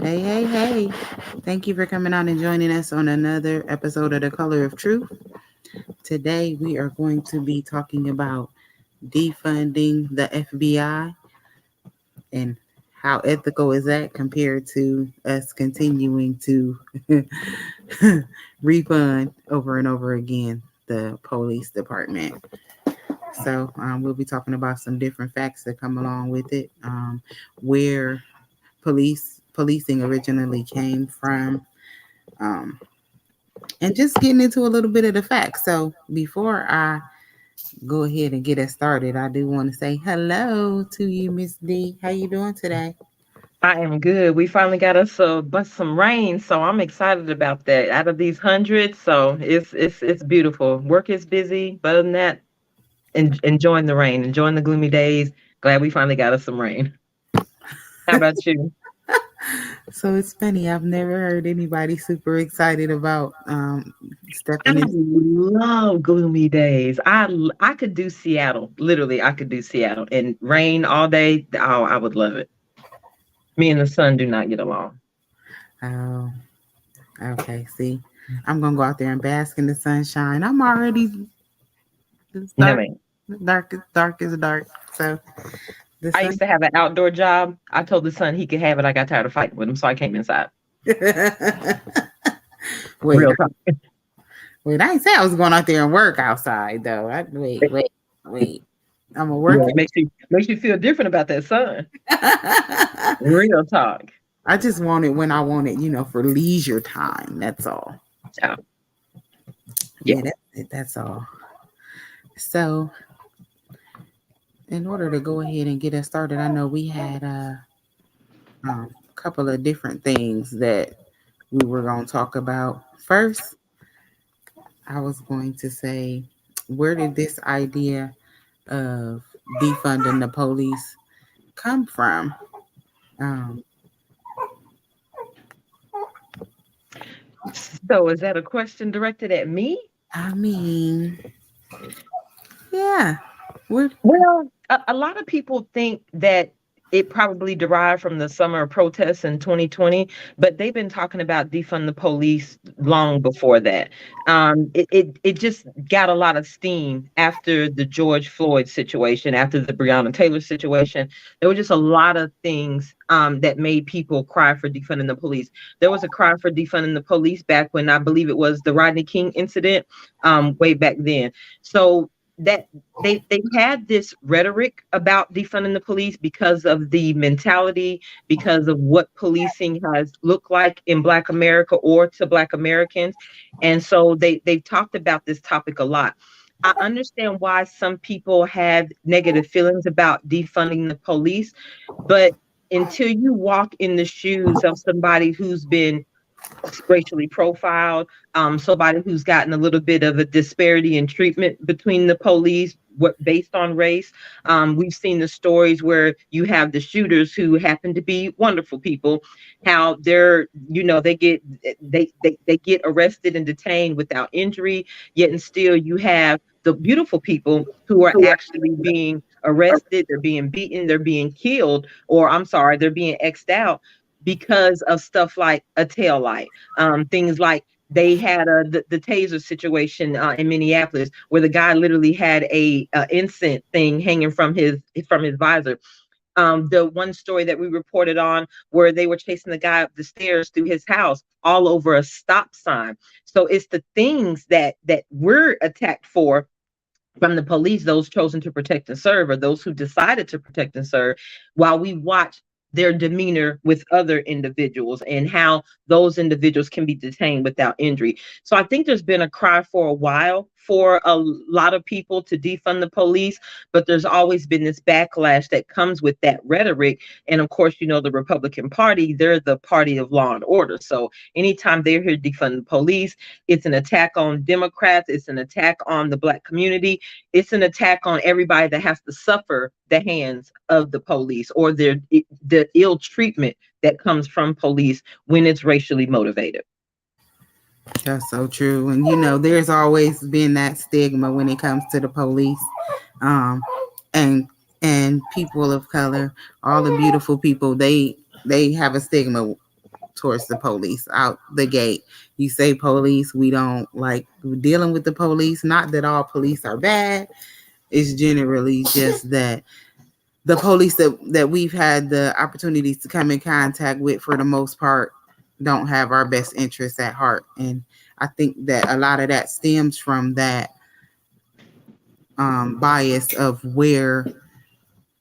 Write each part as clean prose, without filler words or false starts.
Hey, hey, hey. Thank you for coming on and joining us on another episode of The Color of Truth. Today, we are going to be talking about defunding the FBI and how ethical is that compared to us continuing to refund over and over again the police department. So, we'll be talking about some different facts that come along with it, where policing originally came from, um, and just getting into a little bit of the facts. So before I go ahead and get us started, I do want to say hello to you, Miss D. How you doing today? I am good. We finally got us some rain, so I'm excited about that. Out of these hundreds, so it's beautiful. Work is busy, but other than that, enjoying the rain, enjoying the gloomy days. Glad we finally got us some rain. How about you? So it's funny. I've never heard anybody super excited about I stepping into. love gloomy days. I could do Seattle. Literally, I could do Seattle and rain all day. Oh, I would love it. Me and the sun do not get along. Oh, okay. See, I'm gonna go out there and bask in the sunshine. I'm already it's No, dark, man. dark is dark. So the I sun. used to have an outdoor job. I told the son he could have it. I got tired of fighting with him, so I came inside. Wait, Real talk. wait. I didn't say I was going out there and work outside though. Wait. I'm a Yeah, working. makes you feel different about that sun. Real talk. I just want it when I want it, for leisure time. That's all. Yeah. Yeah. Yeah, that's it. That's all. So, in order to go ahead and get us started, I know we had a couple of different things that we were going to talk about. First, I was going to say, where did this idea of defunding the police come from? Um, So is that a question directed at me? I mean, yeah, where? Well, a lot of people think that it probably derived from the summer protests in 2020, but they've been talking about defund the police long before that. It just got a lot of steam after the George Floyd situation, after the Breonna Taylor situation. There were just a lot of things that made people cry for defunding the police. There was a cry for defunding the police back when I believe it was the Rodney King incident, way back then. So that they've had this rhetoric about defunding the police because of the mentality, because of what policing has looked like in Black America or to Black Americans. And so they've talked about this topic a lot. I understand why some people have negative feelings about defunding the police, but until you walk in the shoes of somebody who's been racially profiled, somebody who's gotten a little bit of a disparity in treatment between the police, what based on race. We've seen the stories where you have the shooters who happen to be wonderful people, how they get arrested and detained without injury, yet and still you have the beautiful people who are actually being arrested, they're being beaten, they're being killed, or I'm sorry, they're being X'd out because of stuff like a tail light, things like they had the taser situation in Minneapolis, where the guy literally had a incense thing hanging from his visor. The one story that we reported on where they were chasing the guy up the stairs through his house all over a stop sign. So it's the things that we're attacked for from the police, those chosen to protect and serve, or those who decided to protect and serve, while we watch their demeanor with other individuals and how those individuals can be detained without injury. So I think there's been a cry for a while for a lot of people to defund the police, but there's always been this backlash that comes with that rhetoric. And of course, the Republican Party, they're the party of law and order. So anytime they're here to defund the police, it's an attack on Democrats, it's an attack on the Black community, it's an attack on everybody that has to suffer the hands of the police or the ill treatment that comes from police when it's racially motivated. That's so true. And there's always been that stigma when it comes to the police. Um and and people of color, all the beautiful people, they have a stigma towards the police out the gate. You say police, we don't like dealing with the police. Not that all police are bad. It's generally just that the police that we've had the opportunities to come in contact with, for the most part, don't have our best interests at heart. And I think that a lot of that stems from that bias of where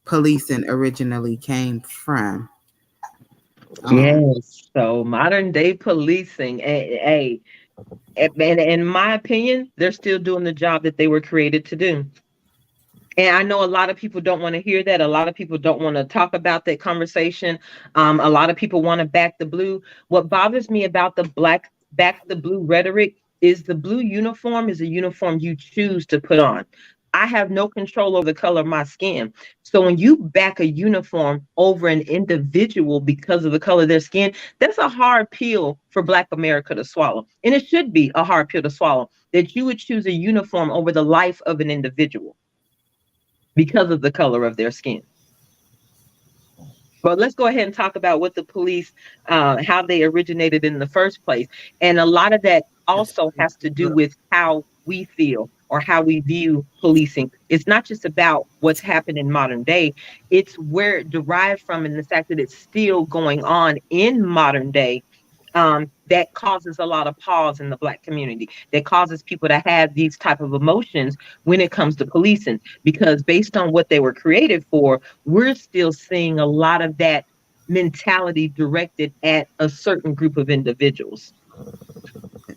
policing originally came from. Um, Yes. So modern day policing, and in my opinion, they're still doing the job that they were created to do. And I know a lot of people don't want to hear that. A lot of people don't want to talk about that conversation. A lot of people want to back the blue. What bothers me about the black back the blue rhetoric is the blue uniform is a uniform you choose to put on. I have no control over the color of my skin. So when you back a uniform over an individual because of the color of their skin, that's a hard pill for Black America to swallow. And it should be a hard pill to swallow that you would choose a uniform over the life of an individual because of the color of their skin. But let's go ahead and talk about what the police, how they originated in the first place. And a lot of that also has to do with how we feel or how we view policing. It's not just about what's happened in modern day, it's where it derived from and the fact that it's still going on in modern day. That causes a lot of pause in the Black community, that causes people to have these type of emotions when it comes to policing, because based on what they were created for, we're still seeing a lot of that mentality directed at a certain group of individuals.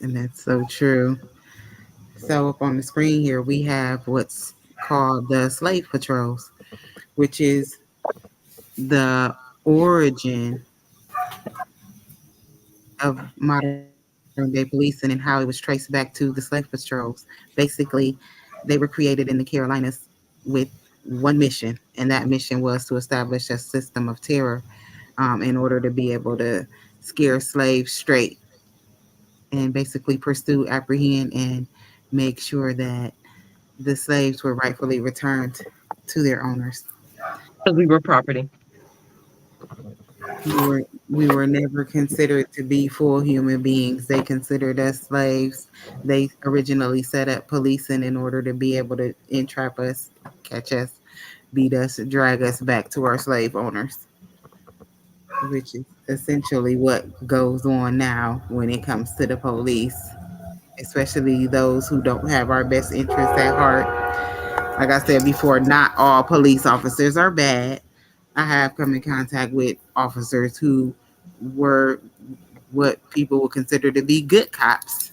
and that's so true. So up on the screen here, we have what's called the slave patrols, which is the origin of modern day policing and how it was traced back to the slave patrols. Basically, they were created in the Carolinas with one mission, and that mission was to establish a system of terror in order to be able to scare slaves straight and basically pursue, apprehend, and make sure that the slaves were rightfully returned to their owners. Because we were property. We were never considered to be full human beings. They considered us slaves. They originally set up policing in order to be able to entrap us, catch us, beat us, drag us back to our slave owners, which is essentially what goes on now when it comes to the police, especially those who don't have our best interests at heart. Like I said before, not all police officers are bad. I have come in contact with officers who were what people would consider to be good cops.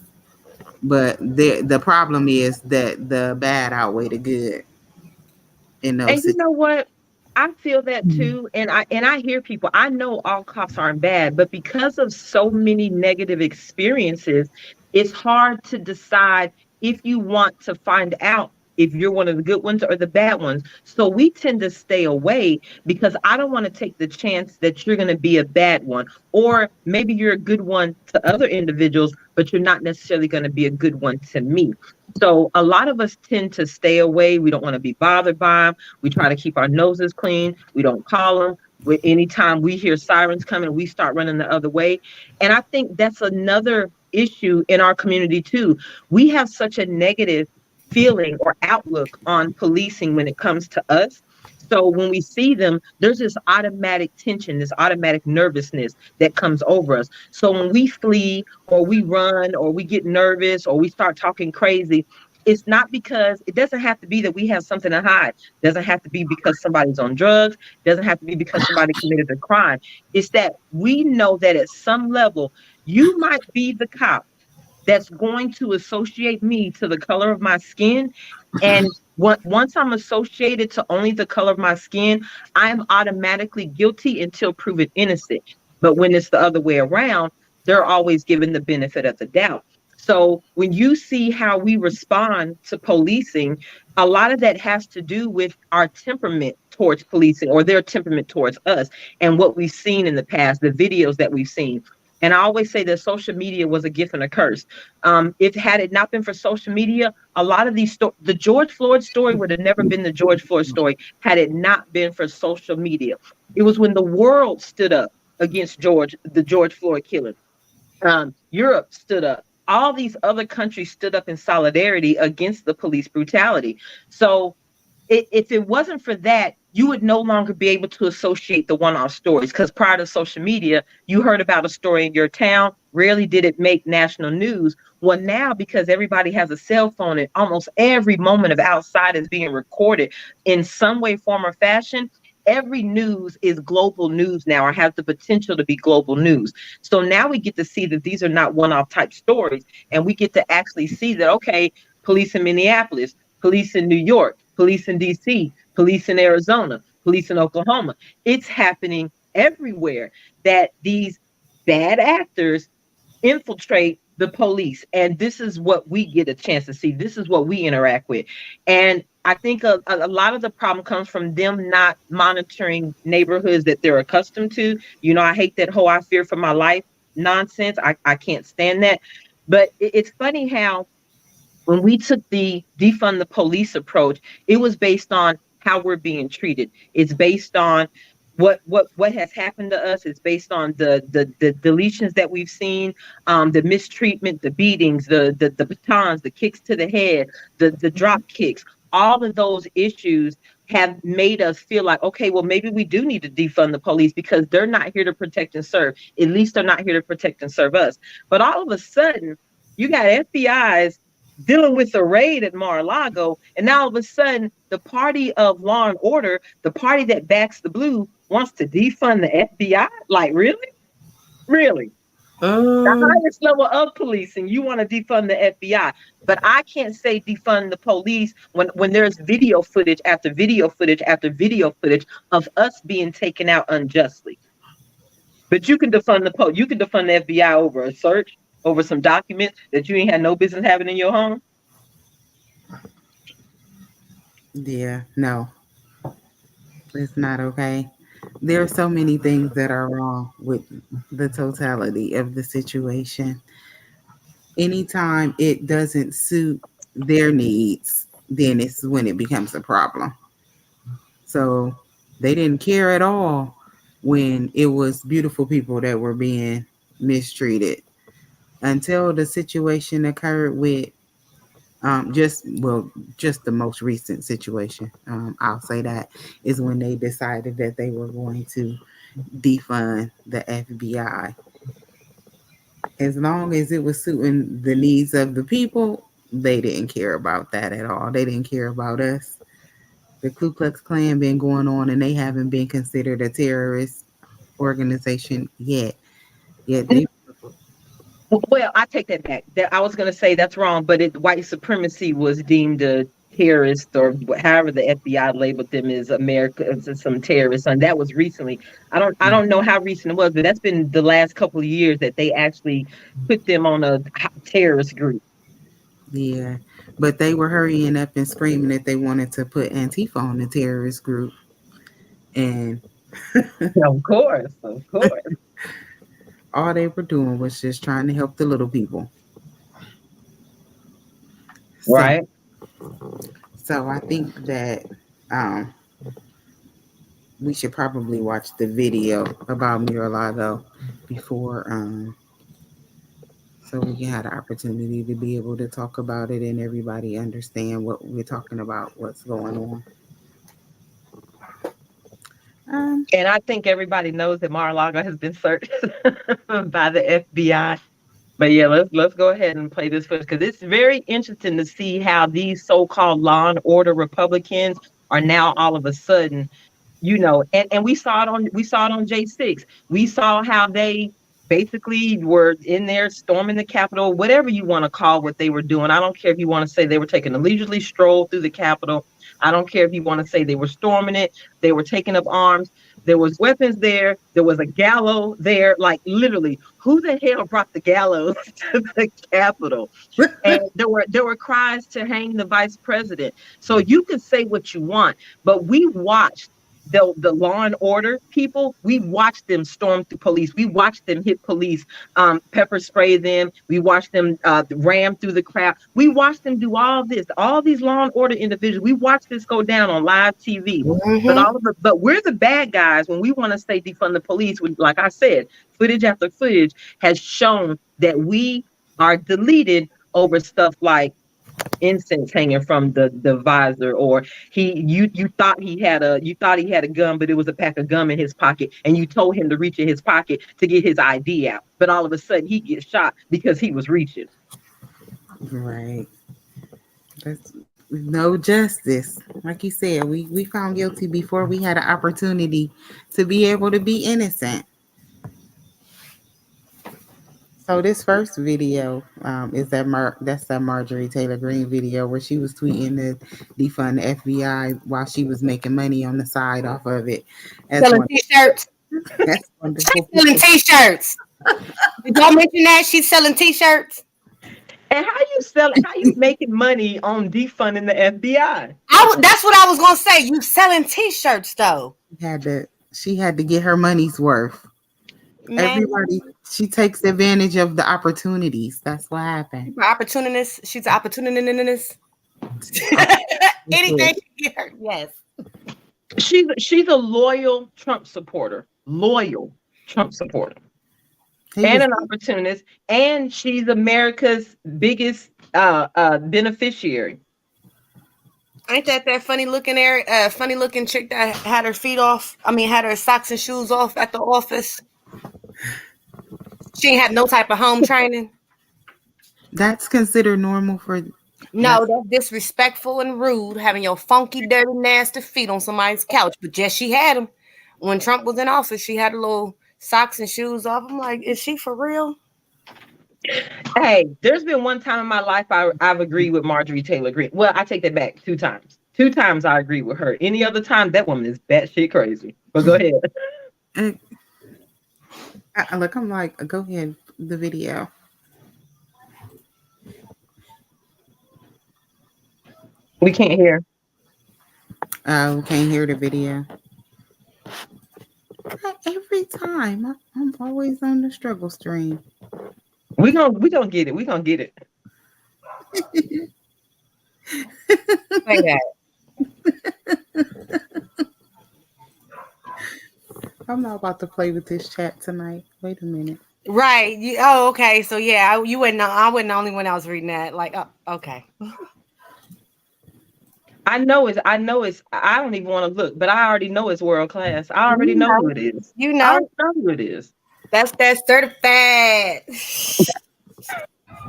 But the problem is that the bad outweigh the good in those And you situations. know what? I feel that too. And I hear people, I know all cops aren't bad, but because of so many negative experiences, it's hard to decide if you want to find out if you're one of the good ones or the bad ones. So we tend to stay away because I don't want to take the chance that you're going to be a bad one. Or maybe you're a good one to other individuals, but you're not necessarily going to be a good one to me. So a lot of us tend to stay away. We don't want to be bothered by them. We try to keep our noses clean. We don't call them. Anytime we hear sirens coming, we start running the other way. And I think that's another issue in our community too. We have such a negative feeling or outlook on policing when it comes to us. So when we see them, there's this automatic tension, this automatic nervousness that comes over us. So when we flee or we run or we get nervous or we start talking crazy, it's not because it doesn't have to be that we have something to hide. It doesn't have to be because somebody's on drugs. It doesn't have to be because somebody committed a crime. It's that we know that at some level, you might be the cop that's going to associate me to the color of my skin. And once I'm associated to only the color of my skin, I'm automatically guilty until proven innocent. But when it's the other way around, they're always given the benefit of the doubt. So when you see how we respond to policing, a lot of that has to do with our temperament towards policing or their temperament towards us and what we've seen in the past, the videos that we've seen. And I always say that social media was a gift and a curse. If had it not been for social media, a lot of the George Floyd story would have never been the George Floyd story had it not been for social media. It was when the world stood up against the George Floyd killing. Europe stood up. All these other countries stood up in solidarity against the police brutality. So if it wasn't for that, you would no longer be able to associate the one-off stories. Because prior to social media, you heard about a story in your town. Rarely did it make national news. Well, now because everybody has a cell phone and almost every moment of outside is being recorded in some way, form, or fashion, every news is global news now, or has the potential to be global news. So now we get to see that these are not one-off type stories, and we get to actually see that, okay, police in Minneapolis, police in New York, police in DC, police in Arizona, police in Oklahoma. It's happening everywhere that these bad actors infiltrate the police. And this is what we get a chance to see. This is what we interact with. And I think a lot of the problem comes from them not monitoring neighborhoods that they're accustomed to. You know, I hate that whole I fear for my life nonsense. I can't stand that. But it's funny how when we took the defund the police approach, it was based on how we're being treated. It's based on what has happened to us. It's based on the deletions that we've seen, the mistreatment, the beatings, the batons, the kicks to the head, the drop kicks. All of those issues have made us feel like, okay, well, maybe we do need to defund the police because they're not here to protect and serve. At least they're not here to protect and serve us. But all of a sudden, you got FBI's dealing with a raid at Mar-a-Lago, and now all of a sudden, the party of law and order, the party that backs the blue, wants to defund the FBI? Like, really? Really? The highest level of policing, you want to defund the FBI. But I can't say defund the police when there's video footage after video footage after video footage of us being taken out unjustly. But you can defund you can defund the FBI over a search, over some documents that you ain't had no business having in your home. Yeah, no, it's not okay. There are so many things that are wrong with the totality of the situation. Anytime it doesn't suit their needs, then it's when it becomes a problem. So they didn't care at all when it was beautiful people that were being mistreated until the situation occurred with just the most recent situation. I'll say that is when they decided that they were going to defund the FBI. As long as it was suiting the needs of the people, they didn't care about that at all. They didn't care about us. The Ku Klux Klan been going on, and they haven't been considered a terrorist organization yet. Yet they. Well, I take that back. That I was going to say that's wrong, but white supremacy was deemed a terrorist, or however the FBI labeled them as America as some terrorists, and that was recently. I don't know how recent it was, but that's been the last couple of years that they actually put them on a terrorist group. Yeah, but they were hurrying up and screaming that they wanted to put Antifa on the terrorist group, and Of course, of course. all they were doing was just trying to help the little people. So, Right. so I think that um, we should probably watch the video about Mar-a-Lago before, so we can have the opportunity to be able to talk about it and everybody understand what we're talking about, what's going on. And I think everybody knows that Mar-a-Lago has been searched by the FBI. But yeah, let's go ahead and play this first, because it's very interesting to see how these so-called law and order Republicans are now all of a sudden, and we saw it on J6. We saw how they basically were in there storming the Capitol, whatever you want to call what they were doing. I don't care if you want to say they were taking a leisurely stroll through the Capitol. I don't care if you want to say they were storming it. They were taking up arms. There was weapons there. There was a gallows there. Like, literally, who the hell brought the gallows to the Capitol? And there were cries to hang the vice president. So you can say what you want, but we watched the law and order people, we watched them storm through police. We watched them hit police, pepper spray them. We watched them ram through the crowd. We watched them do all this. All these law and order individuals. We watched this go down on live TV. But we're the bad guys when we want to say defund the police. Like I said, footage after footage has shown that we are deleted over stuff like incense hanging from the visor, or you thought he had a gun, but it was a pack of gum in his pocket, and you told him to reach in his pocket to get his ID out, but all of a sudden he gets shot because he was reaching. Right. That's no justice. Like you said, we found guilty before we had an opportunity to be able to be innocent. So this first video is that's that Marjorie Taylor Greene video where she was tweeting to defund the FBI while she was making money on the side off of it. Selling t-shirts. That's wonderful. She's selling t-shirts. Did y'all mention that she's selling t-shirts? And how you making money on defunding the FBI? That's what I was gonna say. You selling t-shirts though. She had to get her money's worth. Man. Everybody, she takes advantage of the opportunities. That's what happened. Opportunist. She's an opportunist. Anything she get her. Yes. She's a loyal Trump supporter. And an opportunist. And she's America's biggest beneficiary. Ain't that funny looking chick that had her feet off? I mean, had her socks and shoes off at the office. She ain't had no type of home training. That's considered normal for. No, that's disrespectful and rude, having your funky, dirty, nasty feet on somebody's couch. But yes, she had them. When Trump was in office, she had a little socks and shoes off. I'm like, is she for real? Hey, there's been one time in my life I've agreed with Marjorie Taylor Greene. Well, I take that back 2 times. 2 times I agree with her. Any other time, that woman is batshit crazy. But go ahead. Look, I'm like, go ahead, the video. We can't hear. We can't hear the video. Every time, I'm always on the struggle stream. We gonna get it. We gonna get it. Say that. I'm not about to play with this chat tonight. Wait a minute. Right. Okay. So yeah, I wasn't the only one I was reading that. Like, okay. I know it's. I don't even want to look, but I already know it's world class. I already know who it is. You know. I already know who it is. That's certified.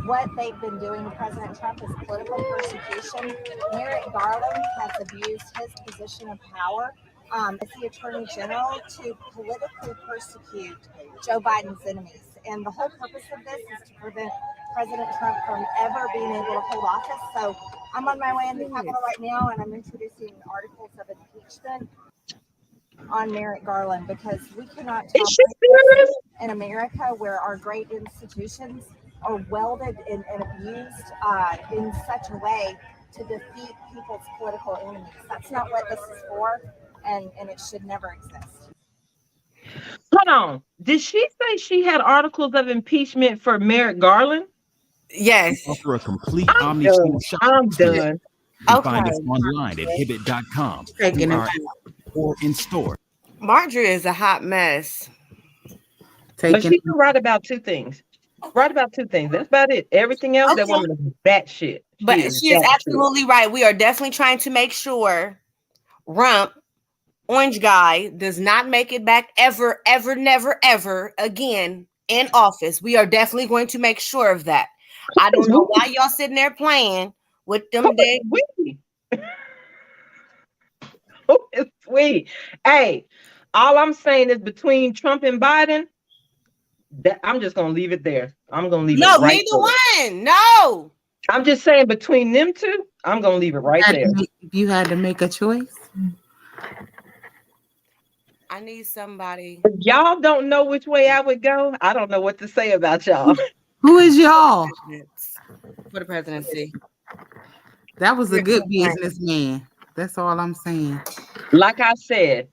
What they've been doing to President Trump is political persecution. Merrick Garland has abused his position of power as the Attorney General to politically persecute Joe Biden's enemies. And the whole purpose of this is to prevent President Trump from ever being able to hold office. So I'm on my way in the Capitol right now, and I'm introducing articles of impeachment on Merrick Garland, because we cannot tolerate in America where our great institutions are welded and abused in such a way to defeat people's political enemies. That's not what this is for, and it should never exist. Hold on. Did she say she had articles of impeachment for Merrick Garland? Yes. Offer a complete I'm done. I'm done. You find us online at hibbit.com or in store. Marjorie is a hot mess. But she can write about 2 things. That's about it. Everything else, that woman is batshit. But she is absolutely right. We are definitely trying to make sure Rump, Orange Guy, does not make it back ever, never, ever again in office. We are definitely going to make sure of that. I don't know why y'all sitting there playing with them. It's sweet. Hey, all I'm saying is between Trump and Biden, that I'm just gonna leave it there. I'm gonna leave it right neither there. one. No. I'm just saying between them 2, I'm gonna leave it right there. You had to make a choice. I need somebody. If y'all don't know which way I would go, I don't know what to say about y'all. Who is y'all? For the presidency. That was a good businessman. That's all I'm saying. Like I said,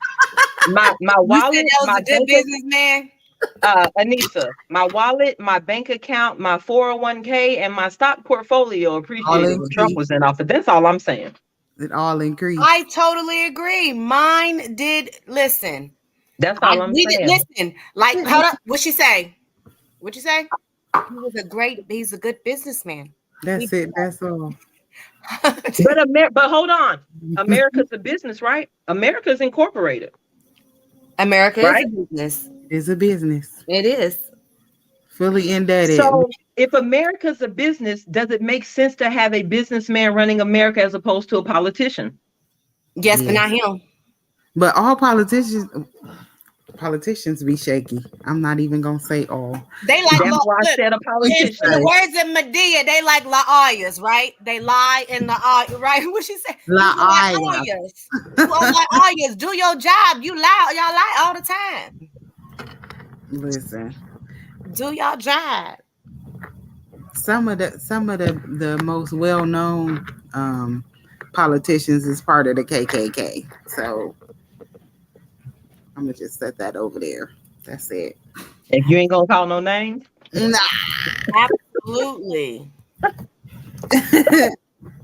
my You said wallet, that was my a good businessman. Anissa, my wallet, my bank account, my 401k, and my stock portfolio All appreciated when Trump increased. was in office. That's all I'm saying. It all increased. I totally agree. Mine did. Listen, That's all I'm we did saying. listen. Like, hold up. What she say? What you say? He's a good businessman. That's it. That's all. But hold on. America's a business, right? America's incorporated. America is Right? a business. It's a business. It is. Fully indebted. So if America's a business, does it make sense to have a businessman running America as opposed to a politician? Yes, but Yeah. not him. But all politicians be shaky. I'm not even gonna say all. They like That's why I said a in politician. the words of Medea, they like liars, right? They lie and lie, right? What she said? Liars. You are liars. Do your job. You lie. Y'all lie all the time. Listen. Do your job. Some of the most well-known politicians is part of the KKK. So I'm gonna just set that over there. That's it. If you ain't gonna call no names. Nah. Absolutely. I'm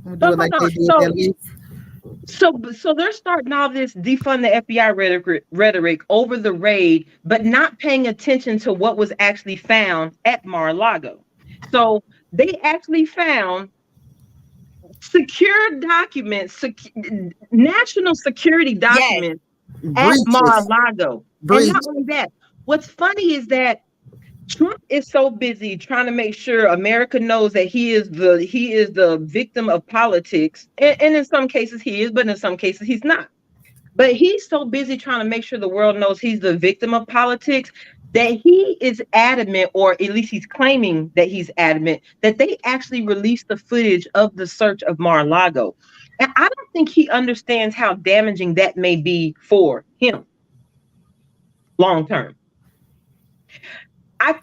gonna do it like they did at least. So they're starting all this defund the FBI rhetoric over the raid, but not paying attention to what was actually found at Mar-a-Lago. So they actually found secure documents, national security documents at Mar-a-Lago. And not only that, what's funny is that Trump is so busy trying to make sure America knows that he is the victim of politics. And in some cases he is, but in some cases he's not. But he's so busy trying to make sure the world knows he's the victim of politics that he is adamant, or at least he's claiming that he's adamant, that they actually released the footage of the search of Mar-a-Lago. And I don't think he understands how damaging that may be for him long term. I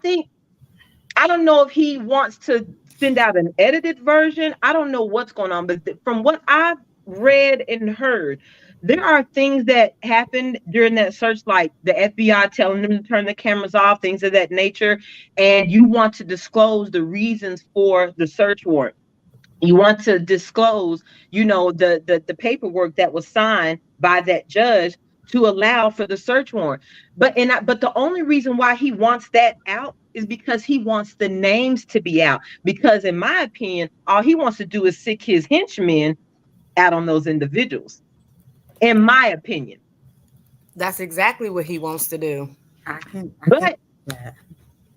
don't know if he wants to send out an edited version. I don't know what's going on, but from what I've read and heard, there are things that happened during that search, like the FBI telling them to turn the cameras off, things of that nature. And you want to disclose the reasons for the search warrant. You want to disclose, the paperwork that was signed by that judge to allow for the search warrant. But the only reason why he wants that out is because he wants the names to be out. Because in my opinion, all he wants to do is sick his henchmen out on those individuals. In my opinion. That's exactly what he wants to do.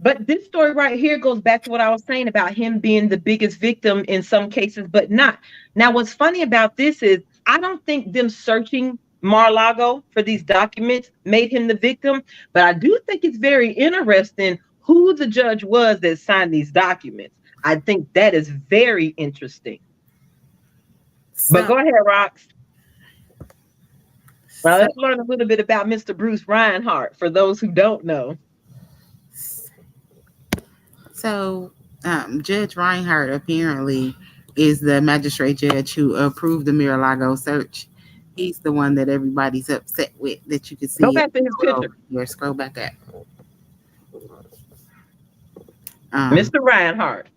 But this story right here goes back to what I was saying about him being the biggest victim in some cases, but not. Now, what's funny about this is I don't think them searching Mar-a-Lago for these documents made him the victim, but I do think it's very interesting who the judge was that signed these documents. I think that is very interesting. But go ahead, Rox. Well, let's learn a little bit about Mr. Bruce Reinhardt for those who don't know. So, Judge Reinhardt apparently is the magistrate judge who approved the Mar-a-Lago search. He's the one that everybody's upset with, that you can see. Go back to his picture. Here, scroll back up. Mr. Reinhardt.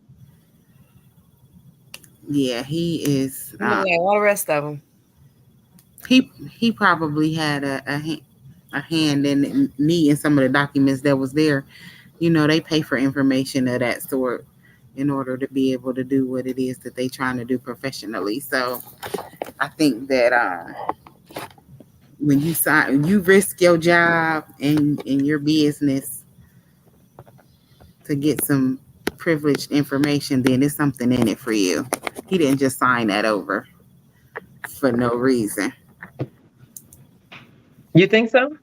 Yeah, he is. All the rest of them. He probably had a hand in me in some of the documents that was there. They pay for information of that sort in order to be able to do what it is that they're trying to do professionally. So I think that when you risk your job and your business to get some privileged information, then there's something in it for you. He didn't just sign that over for no reason. You think so?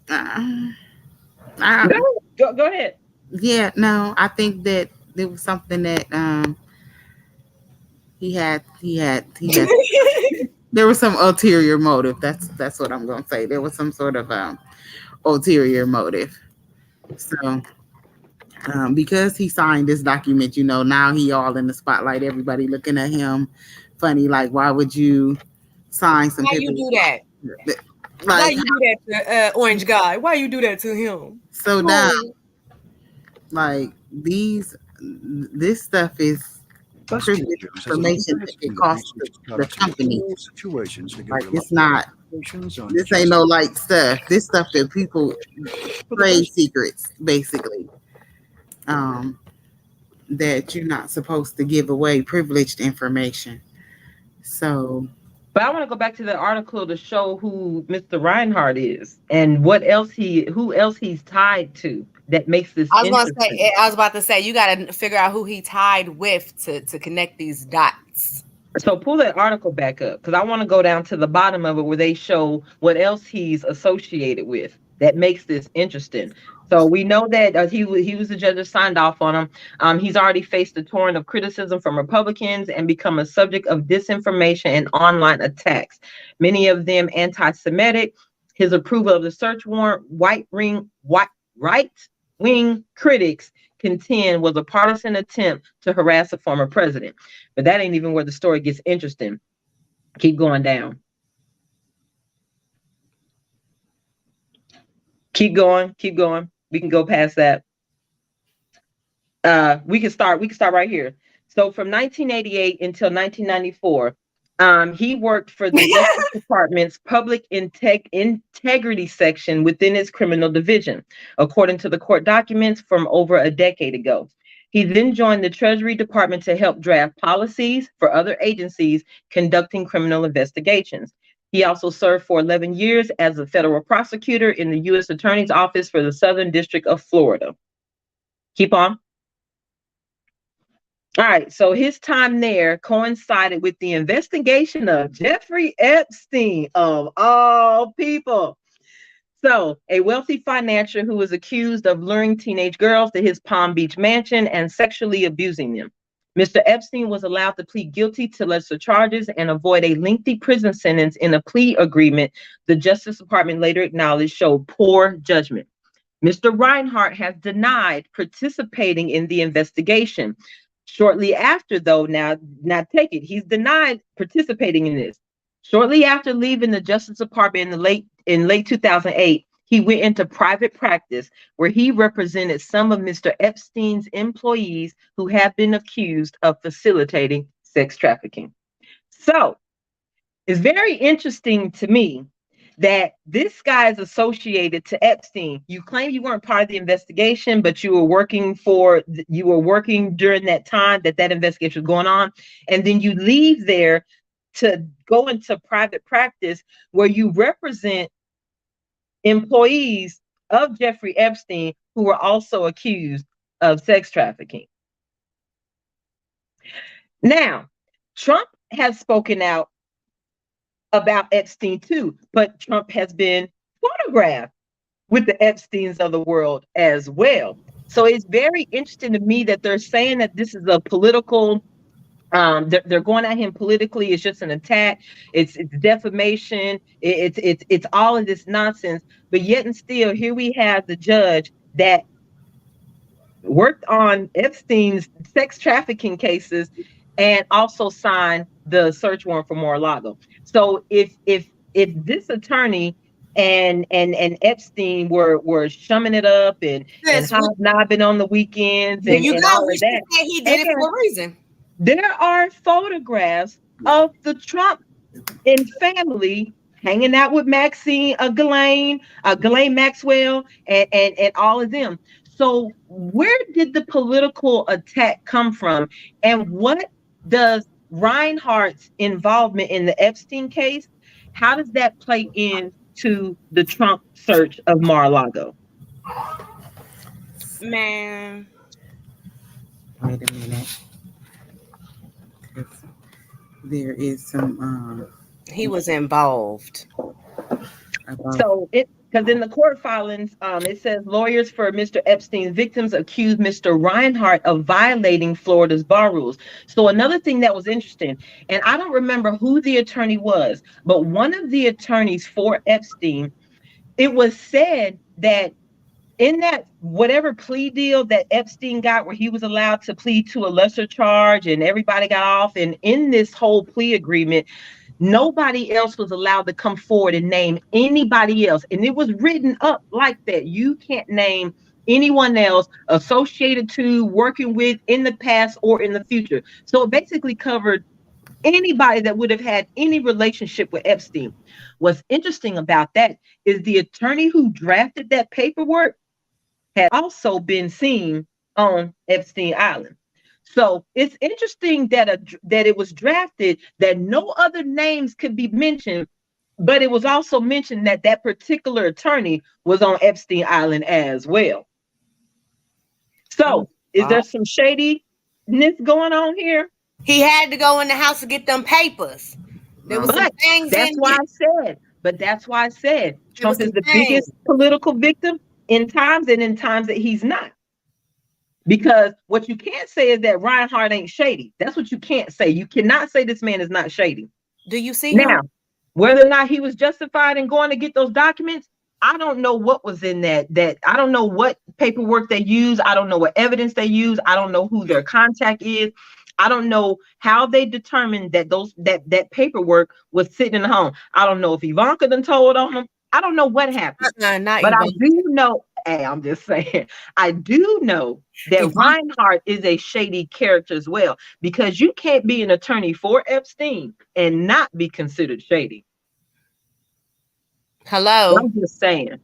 Go ahead. Yeah, no, I think that there was something that he had there was some ulterior motive. That's what I'm gonna say. There was some sort of ulterior motive. So because he signed this document, now he all in the spotlight, everybody looking at him funny, like, why would you sign some How paper? you do that? Why Like, you do that to Orange Guy? Why you do that to him? so now, like this stuff is privileged information that it costs the company. Like, it's not. This ain't no light stuff. This stuff that people trade secrets, basically. That you're not supposed to give away privileged information. So, but I want to go back to the article to show who Mr. Reinhardt is and who else he's tied to that makes this interesting. I was about to say, you got to figure out who he tied with to connect these dots. So pull that article back up because I want to go down to the bottom of it where they show what else he's associated with that makes this interesting. So we know that he was the judge that signed off on him. He's already faced a torrent of criticism from Republicans and become a subject of disinformation and online attacks, many of them anti-Semitic. His approval of the search warrant, right-wing critics contend was a partisan attempt to harass a former president. But that ain't even where the story gets interesting. Keep going down. Keep going. We can go past that. We can start right here. So from 1988 until 1994, he worked for the Justice Department's Public Integrity section within its criminal division, according to the court documents from over a decade ago. He then joined the Treasury Department to help draft policies for other agencies conducting criminal investigations. He also served for 11 years as a federal prosecutor in the U.S. Attorney's Office for the Southern District of Florida. Keep on. All right, so his time there coincided with the investigation of Jeffrey Epstein, of all people. So, a wealthy financier who was accused of luring teenage girls to his Palm Beach mansion and sexually abusing them. Mr. Epstein was allowed to plead guilty to lesser charges and avoid a lengthy prison sentence in a plea agreement the Justice Department later acknowledged showed poor judgment. Mr. Reinhardt has denied participating in the investigation. Shortly after, though, now take it, he's denied participating in this. Shortly after leaving the Justice Department in late 2008, he went into private practice where he represented some of Mr. Epstein's employees who have been accused of facilitating sex trafficking. So it's very interesting to me that this guy is associated to Epstein. You claim you weren't part of the investigation, but you were working during that time that investigation was going on. And then you leave there to go into private practice where you represent employees of Jeffrey Epstein who were also accused of sex trafficking. Now, Trump has spoken out about Epstein too, but Trump has been photographed with the Epsteins of the world as well. So it's very interesting to me that they're saying that this is a political, they're going at him politically. It's just an attack. It's defamation. It's all of this nonsense. But yet and still, here we have the judge that worked on Epstein's sex trafficking cases and also signed the search warrant for Mar-a-Lago. So if this attorney and Epstein were chumming it up and hobnobbing on the weekends and all of that, he did it for a reason. There are photographs of the Trump and family hanging out with Ghislaine Maxwell, and all of them. So where did the political attack come from? And what does Reinhardt's involvement in the Epstein case, how does that play into the Trump search of Mar-a-Lago? Man. Wait a minute. There is some he was involved. So because in the court filings, it says lawyers for Mr. Epstein's victims accused Mr. Reinhardt of violating Florida's bar rules. So another thing that was interesting, and I don't remember who the attorney was, but one of the attorneys for Epstein, it was said that in that whatever plea deal that Epstein got where he was allowed to plead to a lesser charge and everybody got off, and in this whole plea agreement, Nobody else was allowed to come forward and name anybody else. And it was written up like that. You can't name anyone else associated to, working with in the past or in the future. So it basically covered anybody that would have had any relationship with Epstein. What's interesting about that is the attorney who drafted that paperwork had also been seen on Epstein Island. So it's interesting that that it was drafted that no other names could be mentioned, but it was also mentioned that that particular attorney was on Epstein Island as well. So is there some shadiness going on here? He had to go in the house to get them papers. There was some things. That's why I said Trump is the biggest political victim in times that he's not. Because what you can't say is that Reinhardt ain't shady. That's what you can't say. You cannot say this man is not shady. Do you see now him? Whether or not he was justified in going to get those documents? I don't know what was in that I don't know what paperwork they use. I don't know what evidence they use. I don't know who their contact is. I don't know how they determined that that paperwork was sitting in the home. I don't know if Ivanka done told on them. I don't know what happened. But Ivanka. I do know, hey, I'm just saying, I do know that Reinhardt is a shady character as well, because you can't be an attorney for Epstein and not be considered shady. Hello. I'm just saying.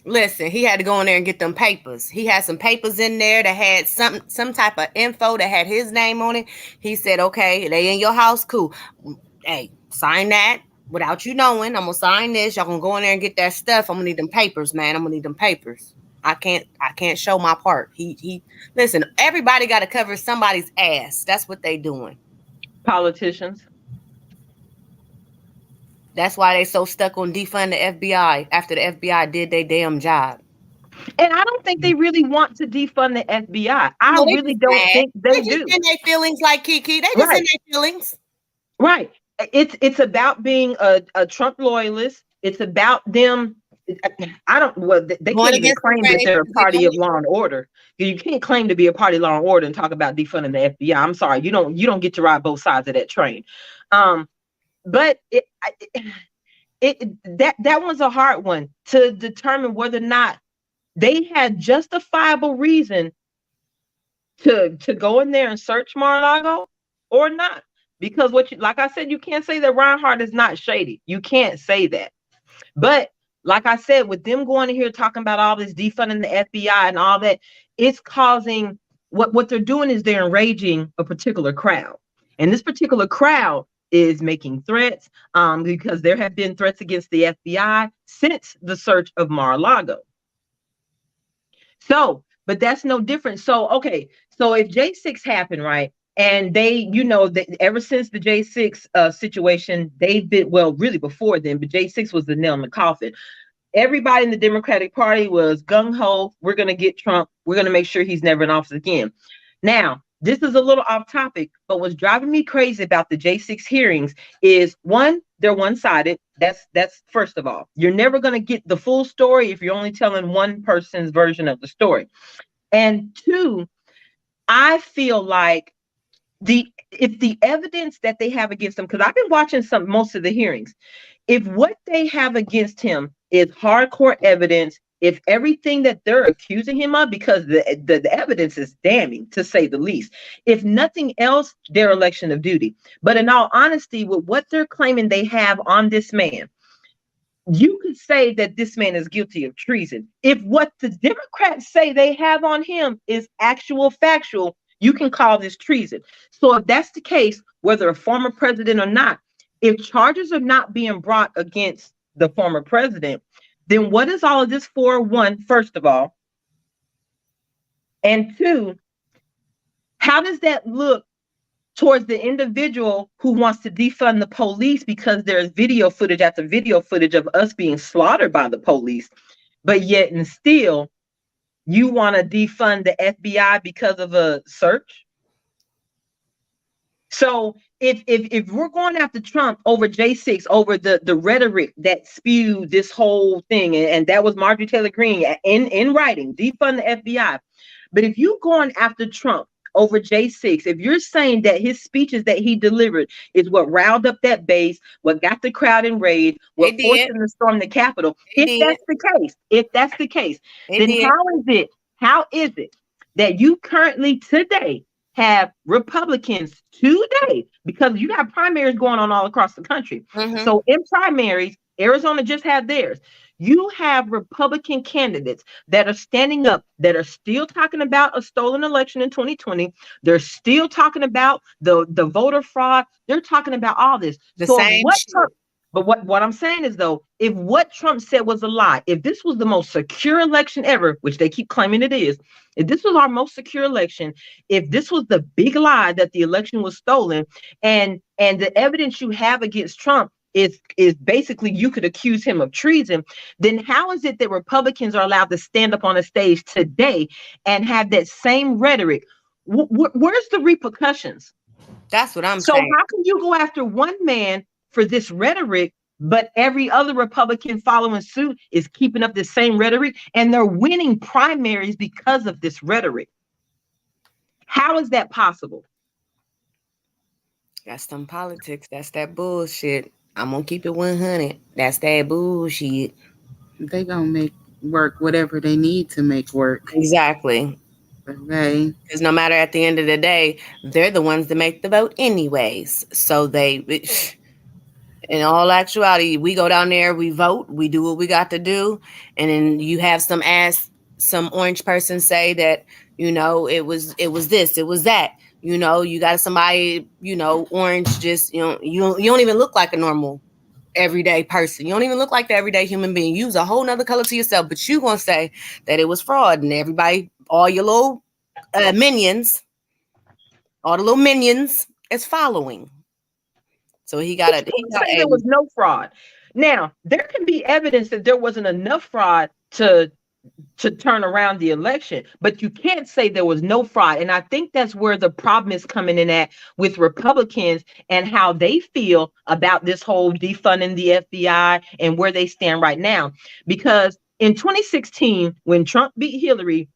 Listen, he had to go in there and get them papers. He had some papers in there that had some type of info that had his name on it. He said, okay, they in your house, cool. Hey, sign that without you knowing. I'm gonna sign this. Y'all gonna go in there and get that stuff. I'm gonna need them papers, man. I'm gonna need them papers. I can't show my part. He listen, everybody gotta cover somebody's ass. That's what they doing. Politicians. That's why they so stuck on defund the FBI after the FBI did their damn job. And I don't think they really want to defund the FBI. I really don't think they do. Just in their feelings, like Kiki. They just in their feelings. Right. It's about being a Trump loyalist. It's about them. I don't. Well, they can't even claim that they're a party of law and order. You can't claim to be a party of law and order and talk about defunding the FBI. I'm sorry. You don't get to ride both sides of that train. But that was a hard one to determine whether or not they had justifiable reason to go in there and search Mar-a-Lago or not. Because like I said, you can't say that Reinhardt is not shady. You can't say that. But like I said, with them going in here talking about all this defunding the FBI and all that, it's causing what they're doing is they're enraging a particular crowd. And this particular crowd is making threats because there have been threats against the FBI since the search of Mar-a-Lago. So, but that's no different. So, okay, so if J6 happened, right, and they, ever since the J6 situation, they've been, well, really before then, but J6 was the nail in the coffin. Everybody in the Democratic Party was gung-ho. We're going to get Trump. We're going to make sure he's never in office again. Now, this is a little off topic, but what's driving me crazy about the J6 hearings is, one, they're one-sided. That's first of all. You're never going to get the full story if you're only telling one person's version of the story. And two, I feel like if the evidence that they have against him, because I've been watching most of the hearings, if what they have against him is hardcore evidence, if everything that they're accusing him of, because the evidence is damning to say the least, if nothing else, dereliction of duty. But in all honesty, with what they're claiming they have on this man, you could say that this man is guilty of treason. If what the Democrats say they have on him is actual factual, you can call this treason. So if that's the case, whether a former president or not, if charges are not being brought against the former president, then what is all of this for? One, first of all. And two, how does that look towards the individual who wants to defund the police because there's video footage after video footage of us being slaughtered by the police, but yet and still you want to defund the FBI because of a search? So if we're going after Trump over J6, over the rhetoric that spewed this whole thing, and that was Marjorie Taylor Greene in writing, defund the FBI. But if you're going after Trump over J6, if you're saying that his speeches that he delivered is what riled up that base, what got the crowd enraged, what forced them to storm the Capitol, if that's the case, then how is it that you currently today have Republicans today, because you have primaries going on all across the country. So in primaries, Arizona just had theirs. You have Republican candidates that are standing up, that are still talking about a stolen election in 2020. They're still talking about the voter fraud. They're talking about all this. But what I'm saying is, though, if what Trump said was a lie, if this was the most secure election ever, which they keep claiming it is, if this was our most secure election, if this was the big lie that the election was stolen, and the evidence you have against Trump is basically you could accuse him of treason, then how is it that Republicans are allowed to stand up on a stage today and have that same rhetoric? Where's the repercussions? That's what I'm saying. So how can you go after one man for this rhetoric, but every other Republican following suit is keeping up the same rhetoric, and they're winning primaries because of this rhetoric? How is that possible? That's some politics. That's that bullshit. I'm gonna keep it 100. That's that bullshit. They gonna make work whatever they need to make work. Exactly. Okay. Because no matter, at the end of the day, they're the ones that make the vote anyways. So in all actuality, we go down there, we vote, we do what we got to do, and then you have some orange person say that, it was this, it was that. You got somebody, orange, just, you don't even look like a normal everyday person. You don't even look like the everyday human being. Use a whole nother color to yourself, but you gonna say that it was fraud, and everybody, all your little minions, is following. So he got say there was no fraud. Now, there can be evidence that there wasn't enough fraud to turn around the election, but you can't say there was no fraud. And I think that's where the problem is coming in at with Republicans and how they feel about this whole defunding the FBI and where they stand right now. Because in 2016, when Trump beat Hillary,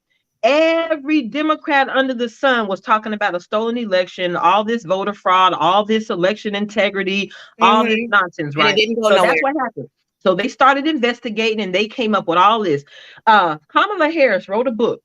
every Democrat under the sun was talking about a stolen election, all this voter fraud, all this election integrity, all this nonsense, right? And it didn't go so nowhere. That's what happened. So they started investigating, and they came up with all this. Kamala Harris wrote a book.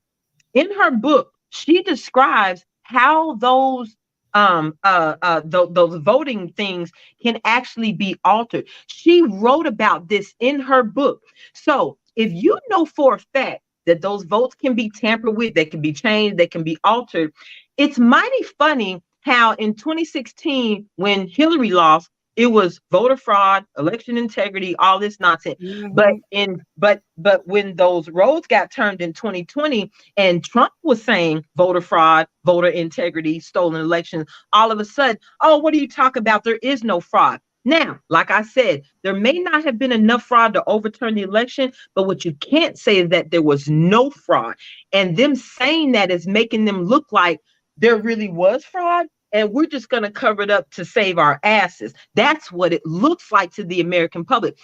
In her book, she describes how those voting things can actually be altered. She wrote about this in her book. So if you know for a fact that those votes can be tampered with, they can be changed, they can be altered, it's mighty funny how in 2016, when Hillary lost, it was voter fraud, election integrity, all this nonsense. But when those roads got turned in 2020 and Trump was saying voter fraud, voter integrity, stolen elections, all of a sudden, oh, what are you talking about? There is no fraud. Now, like I said, there may not have been enough fraud to overturn the election, but what you can't say is that there was no fraud. And them saying that is making them look like there really was fraud, and we're just going to cover it up to save our asses. That's what it looks like to the American public.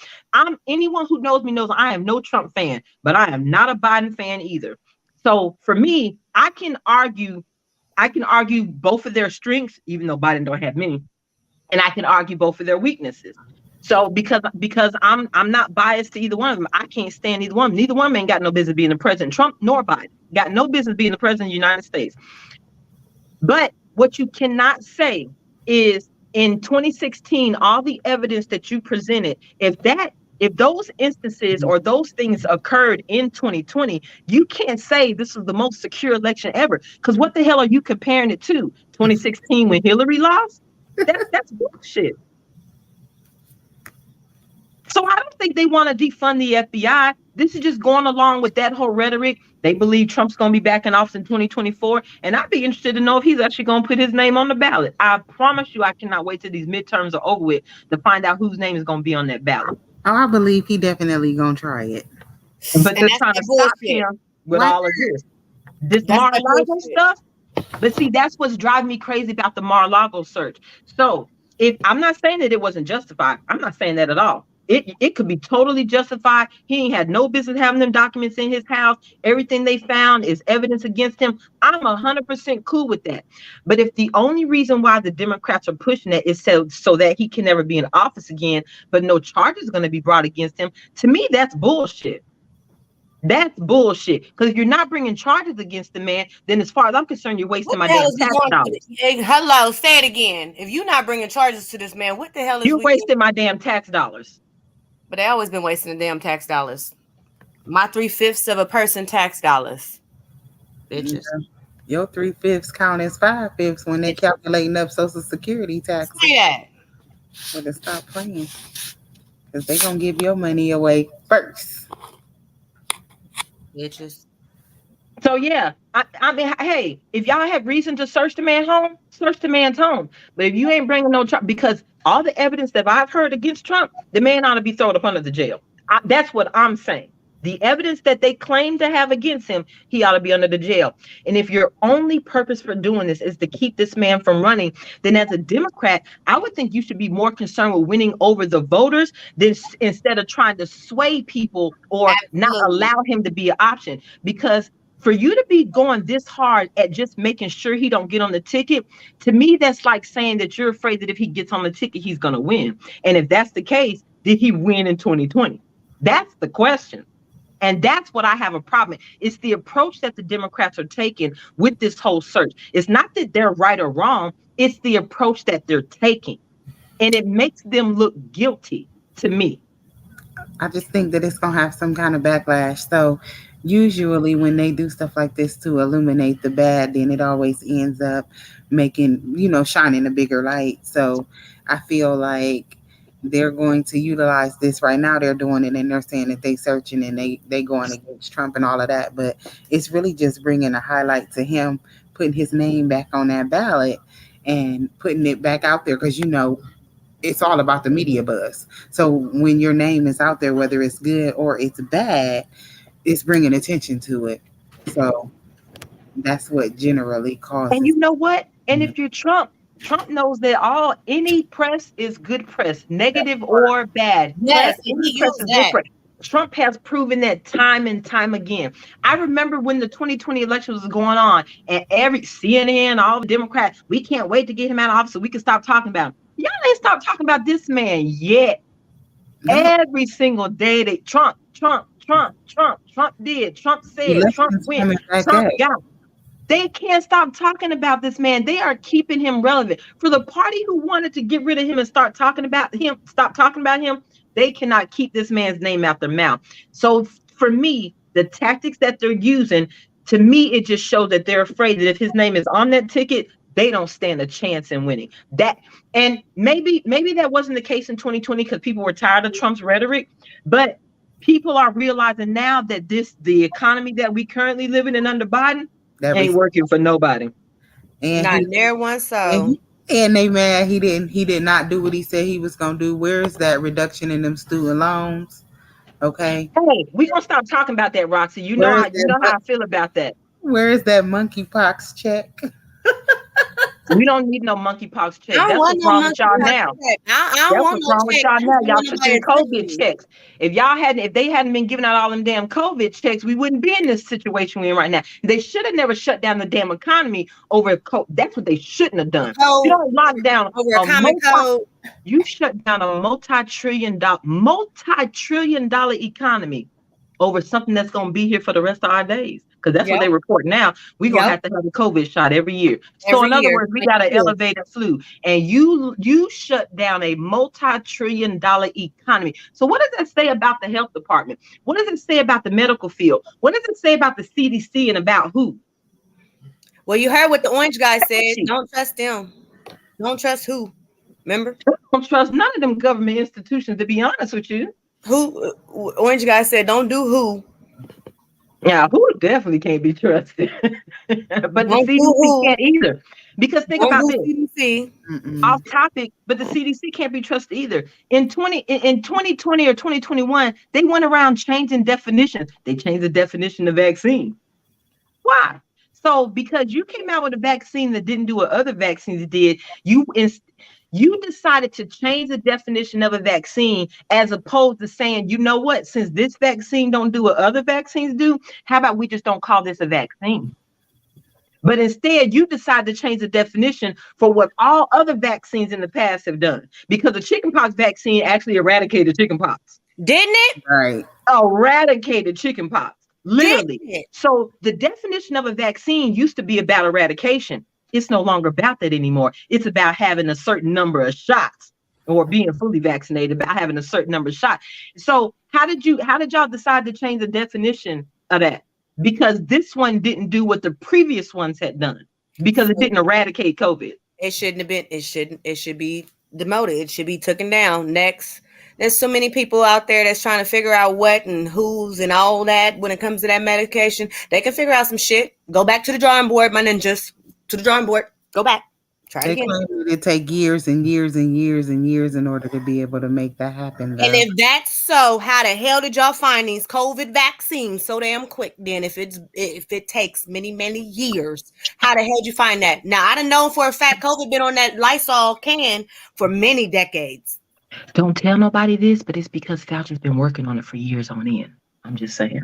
Anyone who knows me knows I am no Trump fan, but I am not a Biden fan either. So for me, I can argue both of their strengths, even though Biden don't have many, and I can argue both of their weaknesses. So because I'm not biased to either one of them, I can't stand either one. Neither one ain't got no business being the president. Trump nor Biden got no business being the president of the United States. But what you cannot say is in 2016, all the evidence that you presented, if those instances or those things occurred in 2020, you can't say this is the most secure election ever. Because what the hell are you comparing it to? 2016 when Hillary lost? That's bullshit. So I don't think they want to defund the FBI. This is just going along with that whole rhetoric. They believe Trump's going to be back in office in 2024. And I'd be interested to know if he's actually going to put his name on the ballot. I promise you, I cannot wait till these midterms are over with to find out whose name is going to be on that ballot. Oh, I believe he definitely going to try it. But they're trying to stop him with all of this Mar-a-Lago stuff. But see, that's what's driving me crazy about the Mar-a-Lago search. So if I'm not saying that it wasn't justified, I'm not saying that at all. It could be totally justified. He ain't had no business having them documents in his house. Everything they found is evidence against him. I'm 100% cool with that. But if the only reason why the Democrats are pushing it is so that he can never be in office again, but no charges are going to be brought against him, to me, that's bullshit. That's bullshit. Because if you're not bringing charges against the man, then as far as I'm concerned, you're wasting my damn tax dollars. Hello, say it again. If you're not bringing charges to this man, what the hell is you're wasting my damn tax dollars? But they always been wasting the damn tax dollars. My 3/5 of a person tax dollars. Bitches. Yeah. Your 3/5 count as 5/5 when they calculating up Social Security taxes. Say that. Better stop playing. Because they gonna give your money away first. Bitches. So yeah, I mean, hey, if y'all have reason to search the man's home, search the man's home. But if you ain't bringing no Trump, because all the evidence that I've heard against Trump, the man ought to be thrown up under the jail. That's what I'm saying. The evidence that they claim to have against him, he ought to be under the jail. And if your only purpose for doing this is to keep this man from running, then as a Democrat, I would think you should be more concerned with winning over the voters than instead of trying to sway people or not allow him to be an option. Because for you to be going this hard at just making sure he don't get on the ticket, to me, that's like saying that you're afraid that if he gets on the ticket, he's going to win. And if that's the case, did he win in 2020? That's the question. And that's what I have a problem. It's the approach that the Democrats are taking with this whole search. It's not that they're right or wrong. It's the approach that they're taking. And it makes them look guilty to me. I just think that it's going to have some kind of backlash. So usually when they do stuff like this to illuminate the bad, then it always ends up making, shining a bigger light. So I feel like they're going to utilize this right now. They're doing it and they're saying that they searching and they going against Trump and all of that. But it's really just bringing a highlight to him, putting his name back on that ballot and putting it back out there because, it's all about the media buzz. So when your name is out there, whether it's good or it's bad, it's bringing attention to it. So that's what generally causes. And you know what? And if you're Trump knows that any press is good press, negative or bad. Yes, Press is good press. Trump has proven that time and time again. I remember when the 2020 election was going on, and every CNN, all the Democrats, we can't wait to get him out of office so we can stop talking about him. Y'all ain't stopped talking about this man yet. No. Every single day that Trump did, Trump said, Trump went, Trump got. They can't stop talking about this man. They are keeping him relevant. For the party who wanted to get rid of him and stop talking about him, they cannot keep this man's name out their mouth. So for me, the tactics that they're using, to me, it just shows that they're afraid that if his name is on that ticket, they don't stand a chance in winning. And maybe that wasn't the case in 2020 because people were tired of Trump's rhetoric, but people are realizing now that the economy that we currently live in under Biden ain't working for nobody. And not there one so. And they mad he did not do what he said he was gonna do. Where is that reduction in them student loans? Okay. Hey, we gonna stop talking about that, Roxy. You know how I feel about that. Where is that monkeypox check? We don't need no monkeypox check. That's what's wrong with y'all now. That's what's wrong with y'all now. Y'all should do COVID checks. If they hadn't been giving out all them damn COVID checks, we wouldn't be in this situation we're in right now. They should have never shut down the damn economy over COVID. That's what they shouldn't have done. You don't lock down over a common code. You shut down a multi-trillion dollar economy over something that's going to be here for the rest of our days. Because that's what they report now. We're going to have to have a COVID shot every year. So in other words, we got to elevate a flu. And you shut down a multi-trillion dollar economy. So what does that say about the health department? What does it say about the medical field? What does it say about the CDC and about who? Well, you heard what the orange guy said. Don't trust them. Don't trust who? Remember? Don't trust none of them government institutions, to be honest with you. Who? Orange guy said, don't do who? Yeah, who definitely can't be trusted. But the CDC can't either. Because think about this. CDC. Off topic, but the CDC can't be trusted either. In 2020 or 2021, they went around changing definitions. They changed the definition of vaccine. Why? So because you came out with a vaccine that didn't do what other vaccines did, you You decided to change the definition of a vaccine as opposed to saying, you know what, since this vaccine don't do what other vaccines do, how about we just don't call this a vaccine? But instead, you decide to change the definition for what all other vaccines in the past have done. Because the chickenpox vaccine actually eradicated chickenpox. Didn't it? Right. Eradicated chickenpox. Literally. So the definition of a vaccine used to be about eradication. It's no longer about that anymore. It's about having a certain number of shots or being fully vaccinated, about having a certain number of shots. So how did y'all decide to change the definition of that? Because this one didn't do what the previous ones had done, because it didn't eradicate COVID. It shouldn't have been. It should be demoted. It should be taken down. Next. There's so many people out there that's trying to figure out what and who's and all that when it comes to that medication. They can figure out some shit. Go back to the drawing board, my ninjas. To the drawing board. Go back. Try it again. It take years and years and years and years in order to be able to make that happen. Though. And if that's so, how the hell did y'all find these COVID vaccines so damn quick? Then, if it takes many, many years, how the hell did you find that? Now, I done know for a fact COVID been on that Lysol can for many decades. Don't tell nobody this, but it's because Fauci's been working on it for years on end. I'm just saying.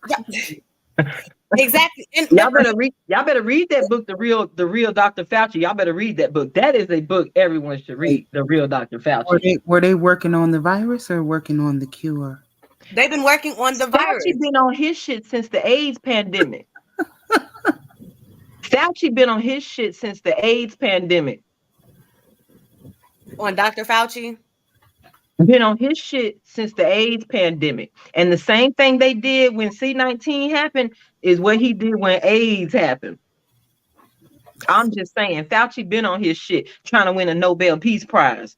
Yeah. Exactly. And Y'all better read that book, the real Dr. Fauci. Y'all better read that book. That is a book everyone should read. The real Dr. Fauci. Were they working on the virus or working on the cure? They've been working on the virus. Fauci been on his shit since the AIDS pandemic. Fauci been on his shit since the AIDS pandemic. On Dr. Fauci? Been on his shit since the AIDS pandemic. And the same thing they did when C-19 happened is what he did when AIDS happened. I'm just saying, Fauci been on his shit trying to win a Nobel Peace Prize.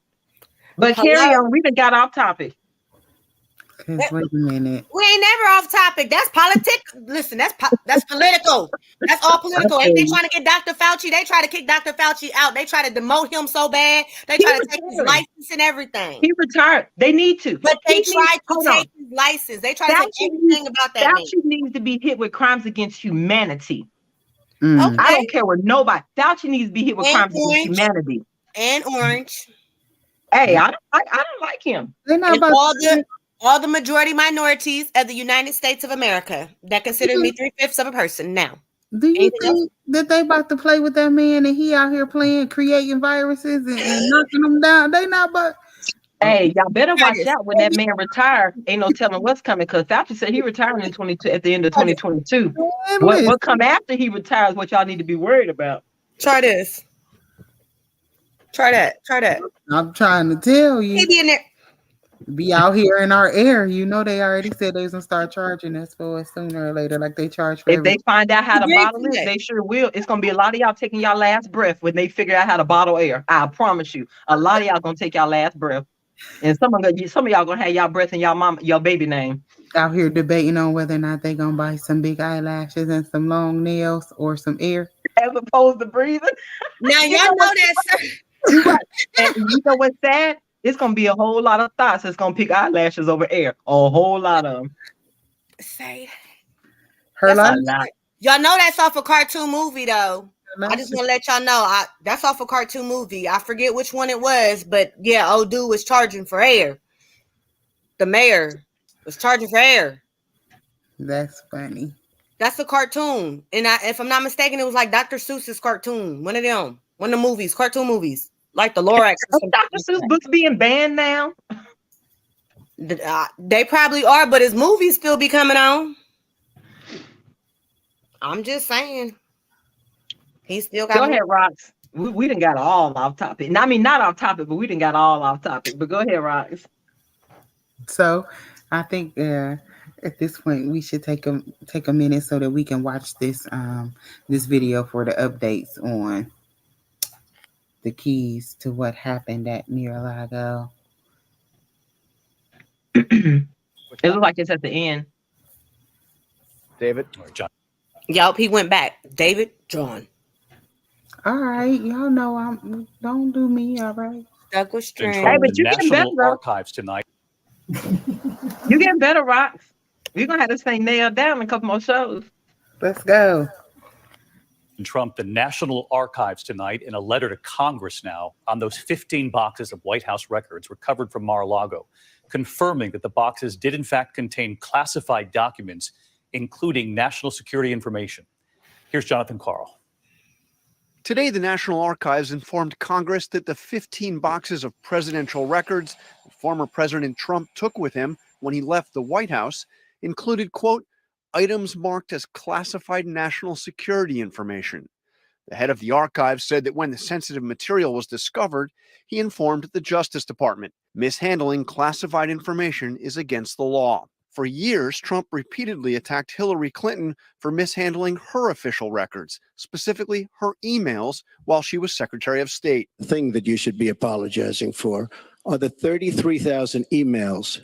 But carry on, we done got off topic. Wait a minute. We ain't never off topic. That's politics. Listen, that's political. That's all political. Okay. Ain't they trying to get Dr. Fauci? They try to kick Dr. Fauci out. They try to demote him so bad. They try to take his license and everything. He retired. They need to. But they tried to take his license. They tried to take everything about that. Fauci needs to be hit with crimes against humanity. Okay. I don't care what nobody. Fauci needs to be hit with crimes against humanity. And Orange. Hey, I don't like him. They're not And about all the majority minorities of the United States of America that consider me 3/5 of a person now. Do you think that they about to play with that man and he out here creating viruses and knocking them down? They not but. Hey, y'all better watch out when that man retire. Ain't no telling what's coming, because Fauci said he retired in 22 at the end of 2022. What come after he retires? What y'all need to be worried about? Try this. Try that. I'm trying to tell you. He be in there. Be out here in our air. You know they already said they was gonna start charging us for it sooner or later, like they charge for If they find out how to bottle it, that. they sure will. It's gonna be a lot of y'all taking y'all last breath when they figure out how to bottle air. I promise you, a lot of y'all gonna take y'all last breath, and some of y'all gonna have y'all breath in your baby name. out here debating on whether or not they gonna buy some big eyelashes and some long nails or some air, as opposed to breathing. Now y'all know that, sir. And you know what's sad? It's gonna be a whole lot of thoughts that's gonna pick eyelashes over air. A whole lot of them. Say her life. y'all know that's off a cartoon movie though. I just want to let y'all know that's off a cartoon movie. I forget which one it was, but yeah, old dude was charging for air. The mayor was charging for air. That's funny. That's a cartoon, and if I'm not mistaken, it was like Dr. Seuss's cartoon. One of the movies, cartoon movies. Like the Lorax. Dr. Seuss books being banned now? They probably are, but his movies still be coming on. I'm just saying. He still got. Go ahead, Rox. We done got all off topic. I mean, not off topic, but we done got all off topic. But go ahead, Rox. So I think at this point we should take a minute so that we can watch this video for the updates on the keys to what happened at Mar-a-Lago. It looks like it's at the end. David or John? Yup, he went back. David, John. All right, y'all know don't do me. All right. Stuck with string. Hey, but you getting better, National Archives tonight. You getting better, Rox. We're gonna have this thing nailed down in a couple more shows. Let's go. Trump, the National Archives tonight, in a letter to Congress now, on those 15 boxes of White House records recovered from Mar-a-Lago, confirming that the boxes did in fact contain classified documents, including national security information. Here's Jonathan Carl. Today, the National Archives informed Congress that the 15 boxes of presidential records former President Trump took with him when he left the White House included, quote, items marked as classified national security information. The head of the archives said that when the sensitive material was discovered, he informed the Justice Department. Mishandling classified information is against the law. For years, Trump repeatedly attacked Hillary Clinton for mishandling her official records, specifically her emails, while she was Secretary of State. The thing that you should be apologizing for are the 33,000 emails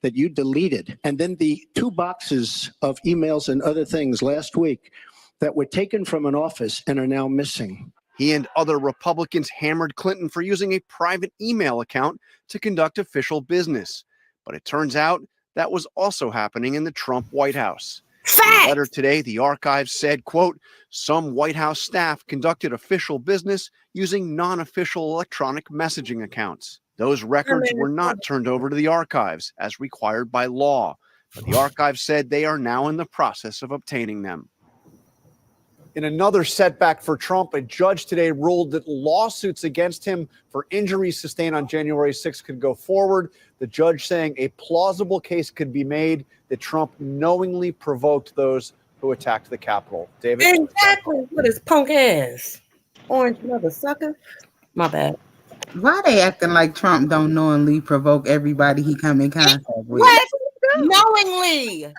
that you deleted, and then the 2 boxes of emails and other things last week that were taken from an office and are now missing. He and other Republicans hammered Clinton for using a private email account to conduct official business. But it turns out that was also happening in the Trump White House. In a letter today, the archives said, quote, some White House staff conducted official business using non-official electronic messaging accounts. Those records were not turned over to the archives as required by law, but the archives said they are now in the process of obtaining them. In another setback for Trump, a judge today ruled that lawsuits against him for injuries sustained on January 6th could go forward. The judge saying a plausible case could be made that Trump knowingly provoked those who attacked the Capitol. David? Exactly. What is punk ass? Orange mother sucker? My bad. Why they acting like Trump don't knowingly provoke everybody he come in contact with? What? Knowingly.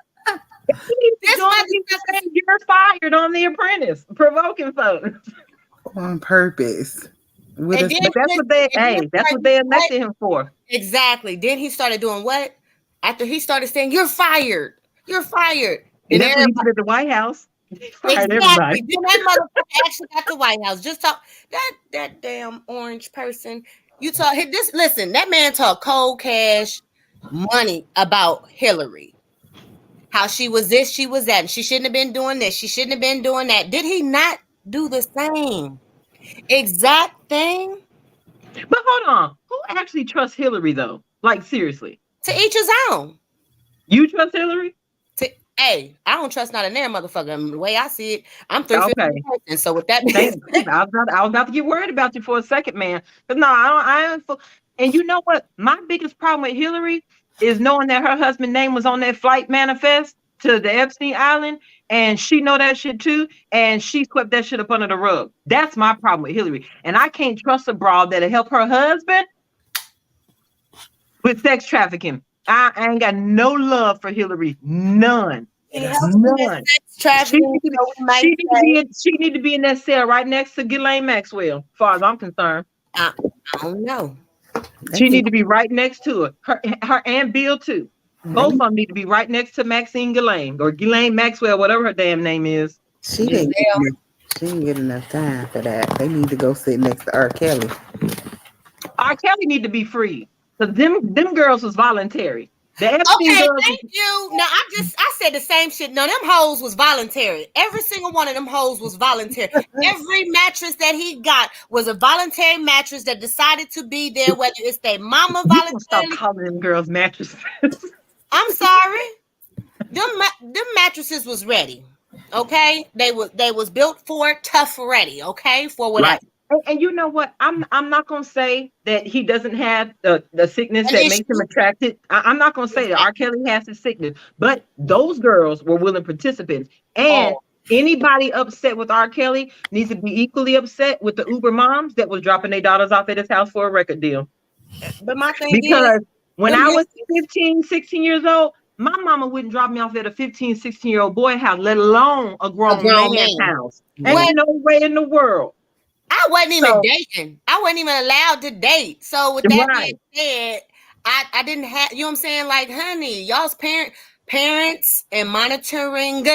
You're fired on The Apprentice, provoking folks on purpose. That's what they elected him for. Exactly. Then he started doing what? After he started saying, "You're fired. You're fired." And that's when he did at the White House. Exactly. Then that motherfucker actually got the White House. Just talk that damn orange person. You talk this. Listen, that man talk cold cash money about Hillary. How she was this, she was that. And she shouldn't have been doing this. She shouldn't have been doing that. Did he not do the same exact thing? But hold on. Who actually trusts Hillary, though? Like, seriously. To each his own. You trust Hillary? Hey, I don't trust not a there motherfucker. The way I see it, I'm 350. And so with that being said, I was about to get worried about you for a second, man. But no, I don't. And you know what? My biggest problem with Hillary is knowing that her husband's name was on that flight manifest to the Epstein Island, and she know that shit too, and she swept that shit up under the rug. That's my problem with Hillary. And I can't trust a broad that'll help her husband with sex trafficking. I ain't got no love for Hillary. None. None. She need to be in that cell right next to Ghislaine Maxwell, as far as I'm concerned. I don't know. She need to be right next to her. Her and Bill too. Both of them need to be right next to Maxine Ghislaine or Ghislaine Maxwell, whatever her damn name is. She didn't get enough time for that. They need to go sit next to R. Kelly. R. Kelly need to be free. Because them girls was voluntary. The Epstein girls. Thank you. No, I said the same shit. No, them hoes was voluntary. Every single one of them hoes was voluntary. Every mattress that he got was a voluntary mattress that decided to be there, whether it's their mama voluntarily. Stop calling them girls mattresses. I'm sorry. Them mattresses was ready. Okay, they was built for tough ready. Okay, for whatever. Right. And you know what? I'm not gonna say that he doesn't have the sickness that makes him attracted. I'm not gonna say that R. Kelly has the sickness, but those girls were willing participants. And anybody upset with R. Kelly needs to be equally upset with the Uber moms that was dropping their daughters off at his house for a record deal. But my thing because when I was 15, 16 years old, my mama wouldn't drop me off at a 15, 16-year-old boy house, let alone a grown man's house. Ain't no way in the world. I wasn't even dating. I wasn't even allowed to date. So with that being said, I didn't have, you know what I'm saying? Like, honey, y'all's parents and monitoring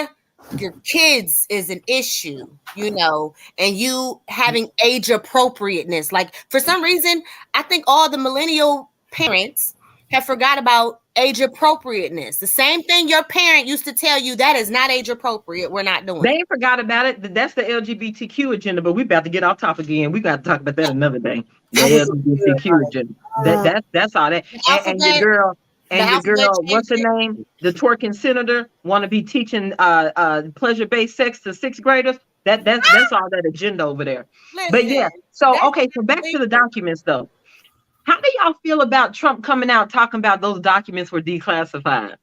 your kids is an issue, you know, and you having age appropriateness. Like, for some reason, I think all the millennial parents have forgot about age appropriateness. The same thing your parent used to tell you, that is not age appropriate. We're not doing They it. ain't forgot about it. That's the LGBTQ agenda, but we about to get off topic again. We got to talk about that another day. The LGBTQ agenda. That's all that. And your girl, what's her name? The twerking senator want to be teaching pleasure-based sex to sixth graders. That's all that agenda over there. Listen, But yeah, so back to the documents though. How do y'all feel about Trump coming out talking about those documents were declassified?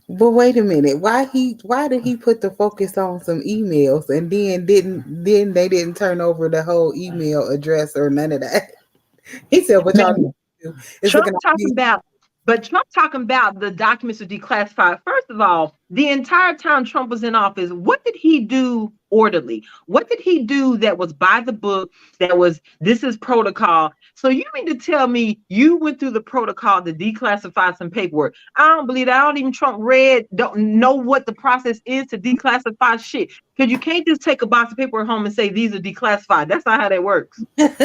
But wait a minute, why did he put the focus on some emails and then they didn't turn over the whole email address or none of that? He said, "What y'all do?" Trump talking about the documents are declassified. First of all, the entire time Trump was in office, what did he do orderly? What did he do that was by the book, this is protocol? So you mean to tell me you went through the protocol to declassify some paperwork? I don't believe that. I don't even don't know what the process is to declassify shit. Because you can't just take a box of paperwork home and say these are declassified. That's not how that works. That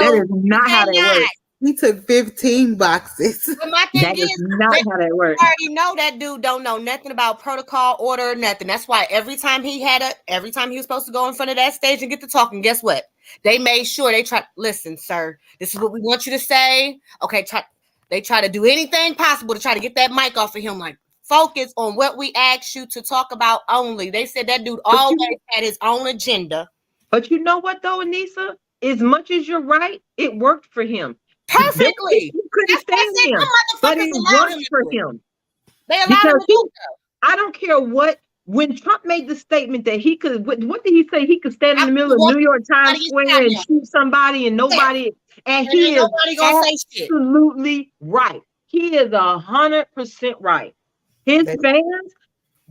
is not how that works. He took 15 boxes. But my thing That is not how that works. I already know that dude don't know nothing about protocol, order, nothing. That's why every time he was supposed to go in front of that stage and get to talking, guess what? They made sure they tried. Listen, sir, this is what we want you to say. Okay, they try to do anything possible to try to get that mic off of him. Like, focus on what we asked you to talk about only. They said that dude always had his own agenda. But you know what though, Anissa? As much as you're right, it worked for him. Perfectly. You couldn't stand him, but it worked for him. They allowed him to do so. I don't care what. When Trump made the statement that he could, what did he say? He could stand in the middle of New York Times Square and shoot somebody and nobody, and he is absolutely right. He is 100% right. His fans,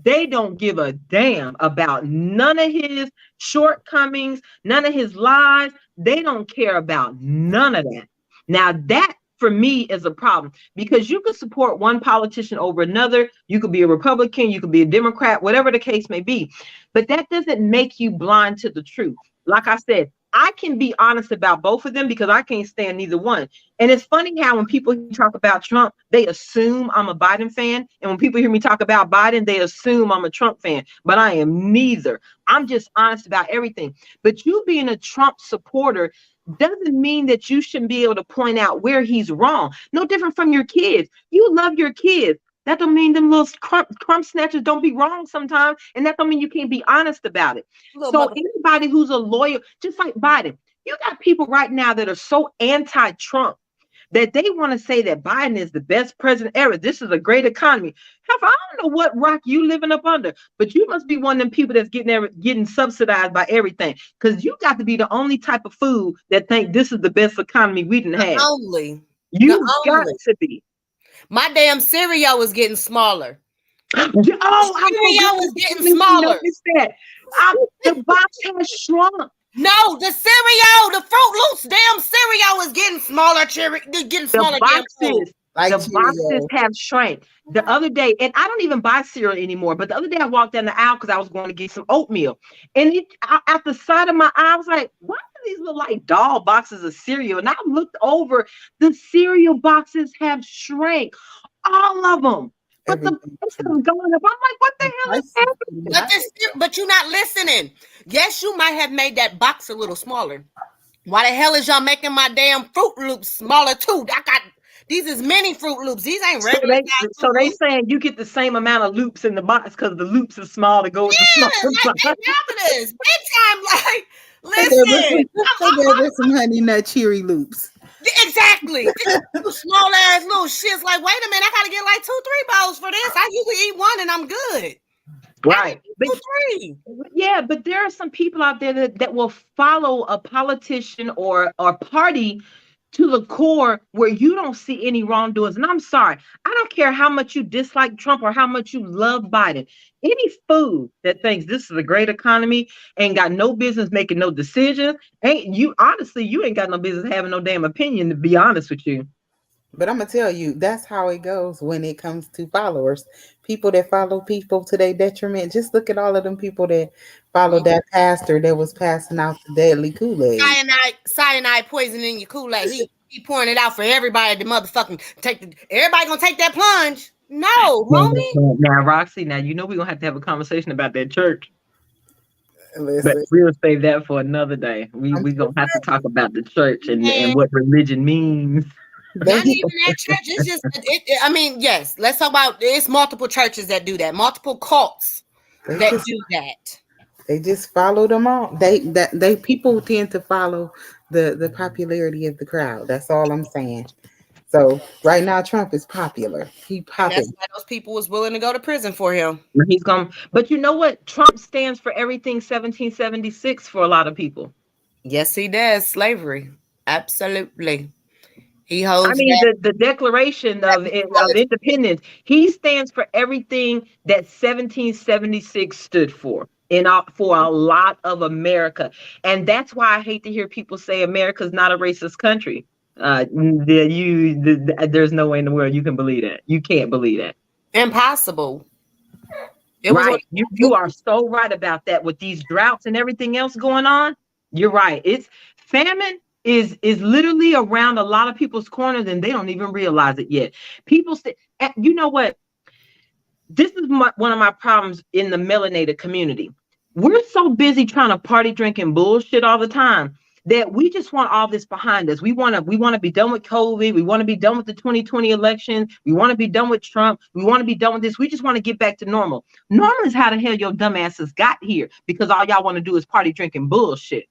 they don't give a damn about none of his shortcomings, none of his lies. They don't care about none of that. Now that for me is a problem because you could support one politician over another. You could be a Republican, you could be a Democrat, whatever the case may be. But that doesn't make you blind to the truth. Like I said, I can be honest about both of them because I can't stand neither one. And it's funny how when people talk about Trump, they assume I'm a Biden fan. And when people hear me talk about Biden, they assume I'm a Trump fan. But I am neither. I'm just honest about everything. But you being a Trump supporter doesn't mean that you shouldn't be able to point out where he's wrong. No different from your kids. You love your kids. That don't mean them little crumb snatchers don't be wrong sometimes. And that don't mean you can't be honest about it. So anybody who's a lawyer, just like Biden, you got people right now that are so anti-Trump that they want to say that Biden is the best president ever. This is a great economy. However, I don't know what rock you living up under, but you must be one of them people that's getting subsidized by everything. Because you got to be the only type of fool that think this is the best economy we didn't have. You got to be. My damn cereal was getting smaller. Cereal was getting smaller. The box has shrunk. No, the cereal, the Fruit Loops, damn cereal is getting smaller. Getting smaller. The boxes have shrank. The other day, and I don't even buy cereal anymore, but the other day I walked down the aisle because I was going to get some oatmeal. And at the side of my eye, I was like, what do these look like doll boxes of cereal? And I looked over, the cereal boxes have shrank. All of them. But the price is going up. I'm like, what the hell is happening? But you're not listening. Yes, you might have made that box a little smaller. Why the hell is y'all making my damn Fruit Loops smaller too? These is mini Fruit Loops. These ain't regular. So they saying you get the same amount of loops in the box because the loops are small to go with the small box. Big time, like, listen. There was some Honey Nut Cheery Loops. Exactly. Small ass little shits. Like, wait a minute, I gotta get like 2-3 bowls for this. I usually eat one and I'm good. Right. 2-3. Yeah, but there are some people out there that will follow a politician or party to the core where you don't see any wrongdoings. And I'm sorry, I don't care how much you dislike Trump or how much you love Biden. Any fool that thinks this is a great economy ain't got no business making no decisions. You ain't got no business having no damn opinion, to be honest with you. But I'm gonna tell you, that's how it goes when it comes to followers. People that follow people to their detriment. Just look at all of them people that followed that pastor that was passing out the deadly Kool-Aid. Cyanide poison in your Kool-Aid. Keep pouring it out for everybody to motherfucking everybody gonna take that plunge. No, homie. Now, Roxy, now you know we're gonna have to have a conversation about that church. Listen, But we'll save that for another day. We gonna have to talk about the church and what religion means. Not even that church. It's just I mean, yes, let's talk about it's multiple churches that do that, multiple cults that do that. They just follow them all. They people tend to follow the popularity of the crowd. That's all I'm saying. So right now, Trump is popular. He popular. That's why those people was willing to go to prison for him. He's gone. But you know what? Trump stands for everything 1776 for a lot of people. Yes, he does. Slavery. Absolutely. He holds. I mean, the Declaration of Independence. He stands for everything that 1776 stood for. For a lot of America. And that's why I hate to hear people say America's not a racist country. There's no way in the world you can believe that. You can't believe that. Impossible. Right. You are so right about that with these droughts and everything else going on. You're right. It's famine is literally around a lot of people's corners and they don't even realize it yet. People say, you know what? This is one of my problems in the melanated community. We're so busy trying to party, drinking bullshit all the time that we just want all this behind us. We want to be done with COVID. We want to be done with the 2020 election. We want to be done with Trump. We want to be done with this. We just want to get back to normal. Normal is how the hell your dumbasses got here because all y'all want to do is party, drinking bullshit.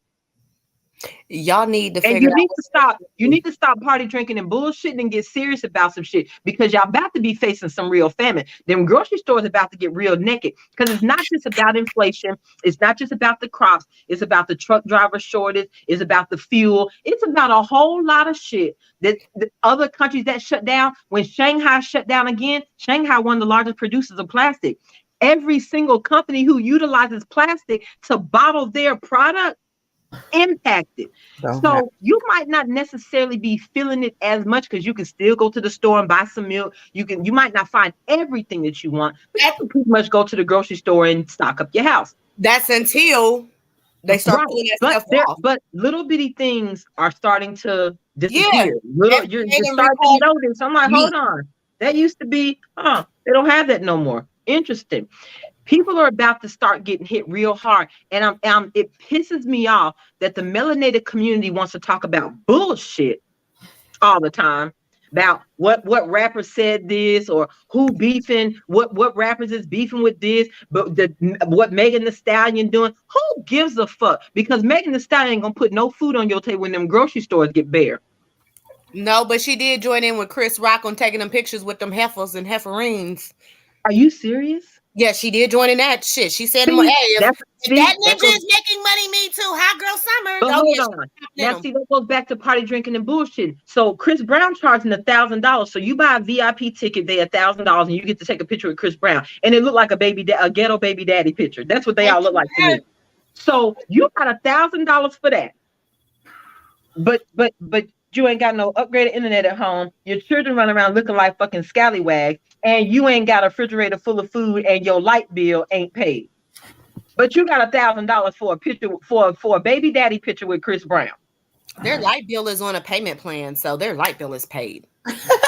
Y'all need to figure out. You need to stop party drinking and bullshitting and get serious about some shit because y'all about to be facing some real famine. Them grocery stores about to get real naked because it's not just about inflation. It's not just about the crops. It's about the truck driver shortage. It's about the fuel. It's about a whole lot of shit that the other countries that shut down. When Shanghai shut down again, Shanghai, one of the largest producers of plastic. Every single company who utilizes plastic to bottle their product impacted. So you might not necessarily be feeling it as much because you can still go to the store and buy some milk. You might not find everything that you want, but you can pretty much go to the grocery store and stock up your house. That's until they start pulling that stuff off. But little bitty things are starting to disappear. You're starting to notice. I'm like, hold on. That used to be, they don't have that no more. Interesting. People are about to start getting hit real hard. And it pisses me off that the melanated community wants to talk about bullshit all the time about what rapper said this or who beefing, what rappers is beefing with this, but what Megan Thee Stallion doing. Who gives a fuck? Because Megan Thee Stallion ain't gonna put no food on your table when them grocery stores get bare. No, but she did join in with Chris Rock on taking them pictures with them heifers and heiferines. Are you serious? Yeah, she did join in that shit. She said, "Hey, if that ninja is making money, me too. Hot girl summer." But hold on. Now, see, that goes back to party drinking and bullshit. So Chris Brown charging $1,000. So you buy a VIP ticket, they $1,000, and you get to take a picture with Chris Brown, and it looked like a ghetto baby daddy picture. That's what they all look like to me. So you got $1,000 for that. But you ain't got no upgraded internet at home. Your children run around looking like fucking scallywags, and you ain't got a refrigerator full of food, and your light bill ain't paid. But you got $1,000 for a picture for a baby daddy picture with Chris Brown. Their light bill is on a payment plan, so their light bill is paid.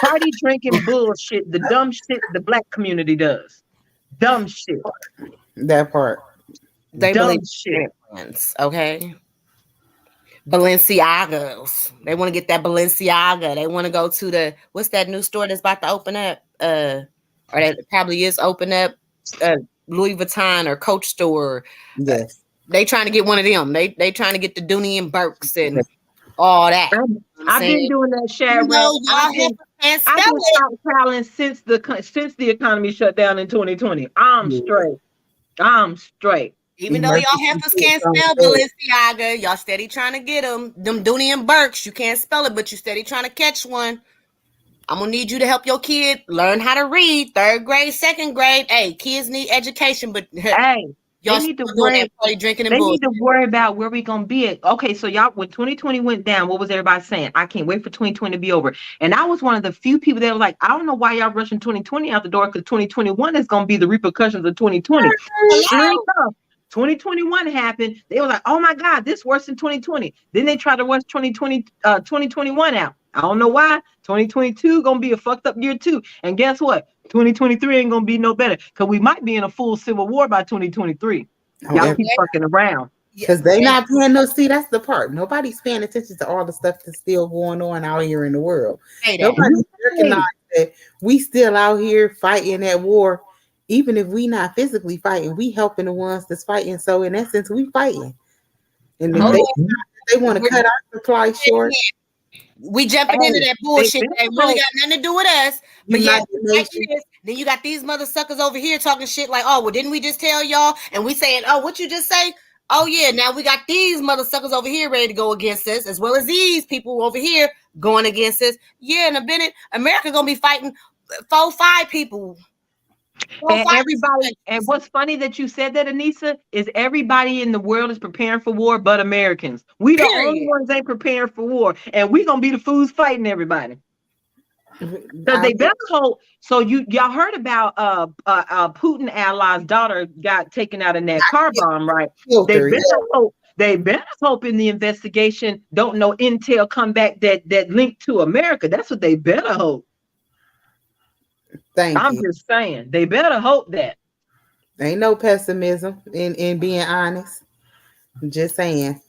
Party drinking bullshit, the dumb shit the black community does. Dumb shit. That part. They dumb shit. Plans, okay. Balenciagas. They want to get that Balenciaga. They want to go to what's that new store that's about to open up? Or that probably is open up. Louis Vuitton or Coach store. Yes. They trying to get one of them. They trying to get the Dooney and Burks and all that. I've been doing that, Sharon. I've been stockpiling since the economy shut down in 2020. I'm straight. Even though y'all heifers can't spell Balenciaga, y'all steady trying to get them Dooney and Burks. You can't spell it, but you steady trying to catch one. I'm gonna need you to help your kid learn how to read. 3rd grade, 2nd grade. Hey, kids need education, but hey, y'all need to worry. Drinking and they need to worry about where we gonna be at. Okay, so y'all, when 2020 went down, what was everybody saying? I can't wait for 2020 to be over. And I was one of the few people that were like, I don't know why y'all rushing 2020 out the door because 2021 is gonna be the repercussions of 2020. Sure enough. 2021 happened. They were like, oh my God, this worse than 2020. Then they tried to rush 2021 out. I don't know why. 2022 gonna be a fucked up year too. And guess what? 2023 ain't gonna be no better because we might be in a full civil war by 2023. Y'all keep fucking around. Because they not paying no. See, that's the part. Nobody's paying attention to all the stuff that's still going on out here in the world. Nobody's recognizing that we still out here fighting that war. Even if we not physically fighting, we helping the ones that's fighting. So in essence, we fighting. And if they want to cut our supply short. We jumping into that bullshit that really got nothing to do with us. But yeah, then you got these mother suckers over here talking shit like, oh, well, didn't we just tell y'all? And we saying, oh, what you just say? Oh, yeah, now we got these mother suckers over here ready to go against us, as well as these people over here going against us. Yeah, in a minute, America gonna be fighting 4-5 people. And everybody, and what's funny that you said that, Anissa, is everybody in the world is preparing for war but Americans. We the only ones ain't preparing for war, and we gonna be the fools fighting everybody. Because they better hope. So y'all heard about Putin ally's daughter got taken out in that car bomb, right? They better hope in the investigation don't no intel come back that linked to America. That's what they better hope. I'm just saying, they better hope that. Ain't no pessimism in being honest. I'm just saying.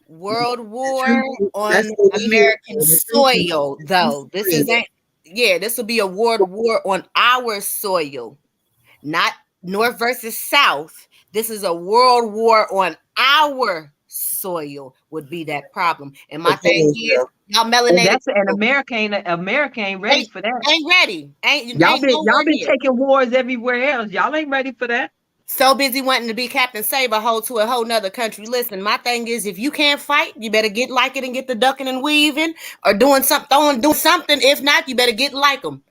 World war on American soil, though. This will be a world war on our soil, not North versus South. This is a world war on our soil would be that problem. And my thing is, y'all melanated. And America ain't ready for that. Ain't ready. Y'all been taking wars everywhere else. Y'all ain't ready for that. So busy wanting to be Captain Save a whole to a whole nother country. Listen, my thing is, if you can't fight, you better get like it and get the ducking and weaving or doing something. If not, you better get like them.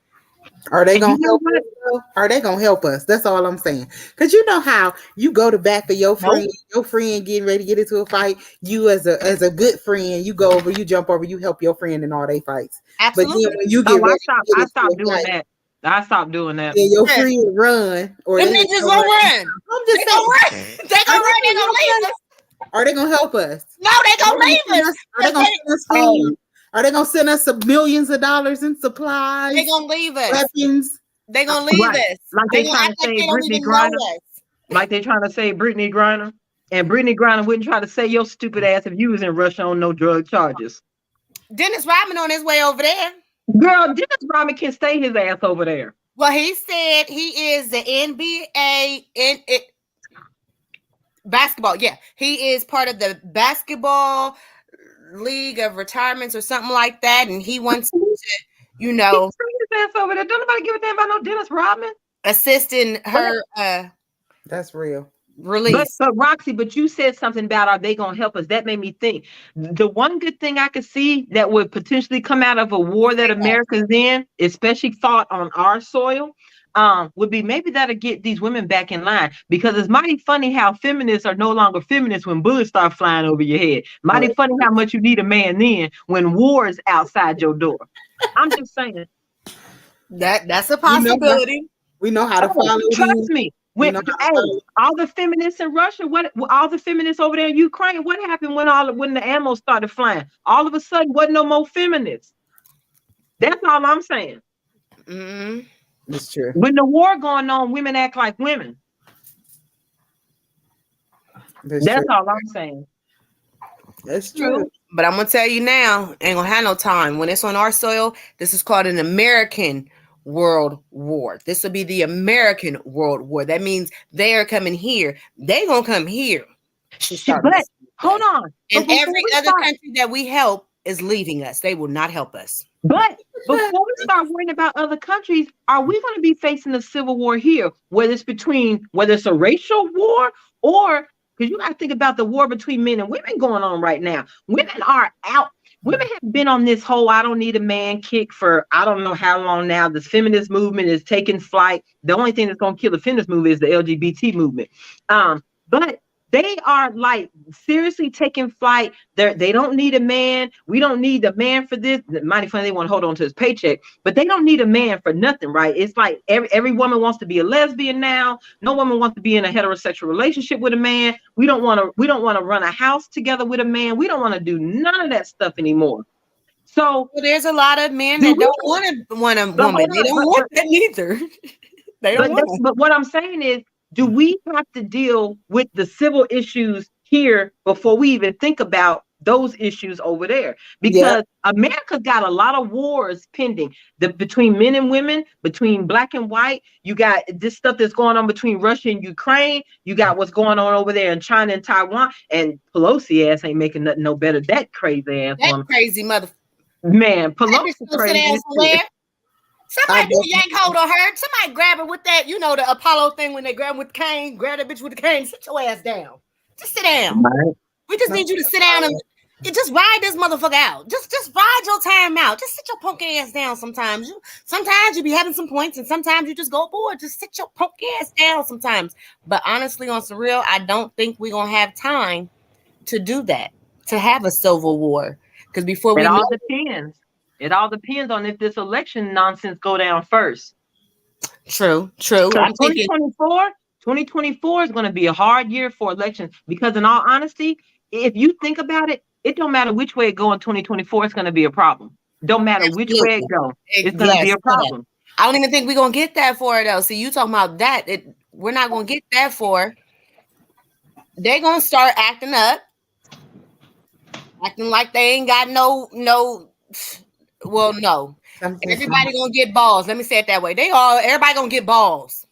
Are they gonna help us? Are they gonna help us? That's all I'm saying. Because you know how you go to bat for your friend, your friend getting ready to get into a fight. You as a good friend, you go over, you jump over, you help your friend in all they fights. Absolutely. But then when you get ready, I stopped doing that. I stopped doing that. Yeah, your friend run, or them niggas gonna run. I'm just saying, they gonna run. They gonna leave us. Are they gonna help us? No, they gonna leave us. Are they gonna send us food? Are they gonna send us some millions of dollars in supplies? They gonna leave us. Weapons. They gonna leave us. Like they trying to say Brittany Griner. Like they trying to say Brittany Griner. And Brittany Griner wouldn't try to say your stupid ass if you was in Russia on no drug charges. Dennis Rodman on his way over there. Girl, Dennis Rodman can stay his ass over there. Well, he said he is the NBA basketball. Yeah, he is part of the basketball league of retirements or something like that, and he wants to, his ass over there. Don't nobody give a damn about no Dennis Rodman assisting her. That's real. Release. But Roxy, you said something about are they gonna help us? That made me think. The one good thing I could see that would potentially come out of a war that America's in, especially fought on our soil, would be maybe that'll get these women back in line, because it's mighty funny how feminists are no longer feminists when bullets start flying over your head. Mighty funny how much you need a man then when war is outside your door. I'm just saying. That's a possibility. We know how to follow. Trust me. All the feminists in Russia, all the feminists over there in Ukraine, what happened when the ammo started flying? All of a sudden, wasn't no more feminists. That's all I'm saying. Mm-hmm. That's true. When the war going on, women act like women. That's all I'm saying. That's true. But I'm gonna tell you now, ain't gonna have no time. When it's on our soil, this is called an American World War. This will be the American World War. That means they are coming here. They gonna come here. But hold on. And every other country that we help is leaving us. They will not help us. But before we start worrying about other countries, are we going to be facing a civil war here? Whether it's a racial war, or because you got to think about the war between men and women going on right now. Women are out. Women have been on this whole I don't need a man kick for I don't know how long now. The feminist movement is taking flight. The only thing that's going to kill the feminist movement is the LGBT movement. But they are like seriously taking flight. They don't need a man. We don't need a man for this. Mighty funny, they want to hold on to his paycheck, but they don't need a man for nothing, right? It's like every woman wants to be a lesbian now. No woman wants to be in a heterosexual relationship with a man. We don't want to run a house together with a man. We don't want to do none of that stuff anymore. So Well, there's a lot of men that don't want a woman. They don't want that either. They don't want it. But what I'm saying is, do we have to deal with the civil issues here before we even think about those issues over there? Because America's got a lot of wars pending between men and women, between black and white. You got this stuff that's going on between Russia and Ukraine. You got what's going on over there in China and Taiwan. And Pelosi ass ain't making nothing no better. That crazy ass That woman. crazy mother. Man, Pelosi crazy. Somebody do a yank hold on her. Somebody grab her with that, the Apollo thing when they grab her with the cane. Grab that bitch with the cane. Sit your ass down. Just sit down. Right. We just need you to sit down and just ride this motherfucker out. Just ride your time out. Just sit your punk ass down sometimes. Sometimes you be having some points and sometimes you just go bored. Just sit your punk ass down sometimes. But honestly, on some real, I don't think we're going to have time to do that, to have a civil war. Because before we all depends. It all depends on if this election nonsense go down first. True. So 2024 is going to be a hard year for elections because, in all honesty, if you think about it, it don't matter which way it go in 2024, it's going to be a problem. Don't matter which way it go, it's going to be a problem. I don't even think we're going to get that for it, though. See, you talking about that. We're not going to get that for. They're going to start acting up. Acting like they ain't got no. Well, no. Everybody gonna get balls. Let me say it that way. Everybody gonna get balls.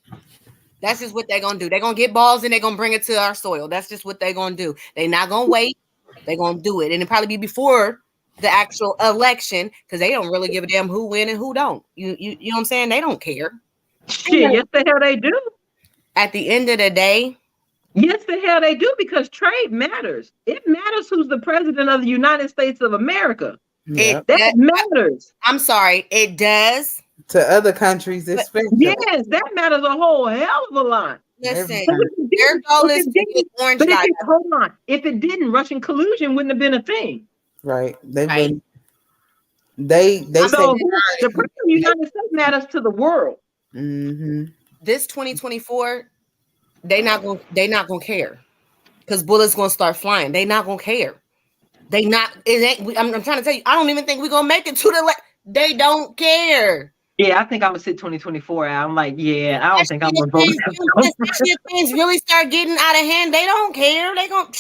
That's just what they're gonna do. They're gonna get balls and they're gonna bring it to our soil. That's just what they're gonna do. They're not gonna wait. They're gonna do it. And it'll probably be before the actual election because they don't really give a damn who win and who don't. You know what I'm saying? They don't care. Shit, yes the hell they do. At the end of the day. Yes, the hell they do, because trade matters. It matters who's the president of the United States of America. That matters. I'm sorry, it does. To other countries, especially. Yes, that matters a whole hell of a lot. Listen, their goal is to get orange guy. Hold on. If it didn't, Russian collusion wouldn't have been a thing. Right. They say the president of the United States matters to the world. Mm-hmm. This 2024, they not gonna care because bullets gonna start flying. They not gonna care. I'm trying to tell you, I don't even think we're gonna make it to the. They don't care. Yeah, I think I'm gonna sit 2024 out. I'm like, yeah, I don't think I'm gonna vote. Especially if things really start getting out of hand, they don't care. They gonna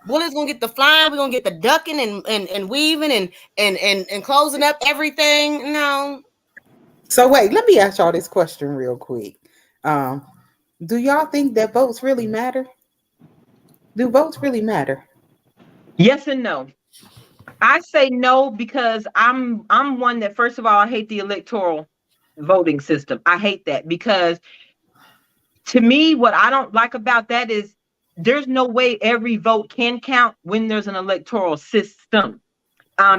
bullets gonna get the flying. We're gonna get the ducking and weaving and closing up everything. No. So wait, let me ask y'all this question real quick. Do y'all think that votes really matter? Do votes really matter? Yes and no. I say no because I'm one that, first of all, I hate the electoral voting system. I hate that because, to me, what I don't like about that is there's no way every vote can count when there's an electoral system.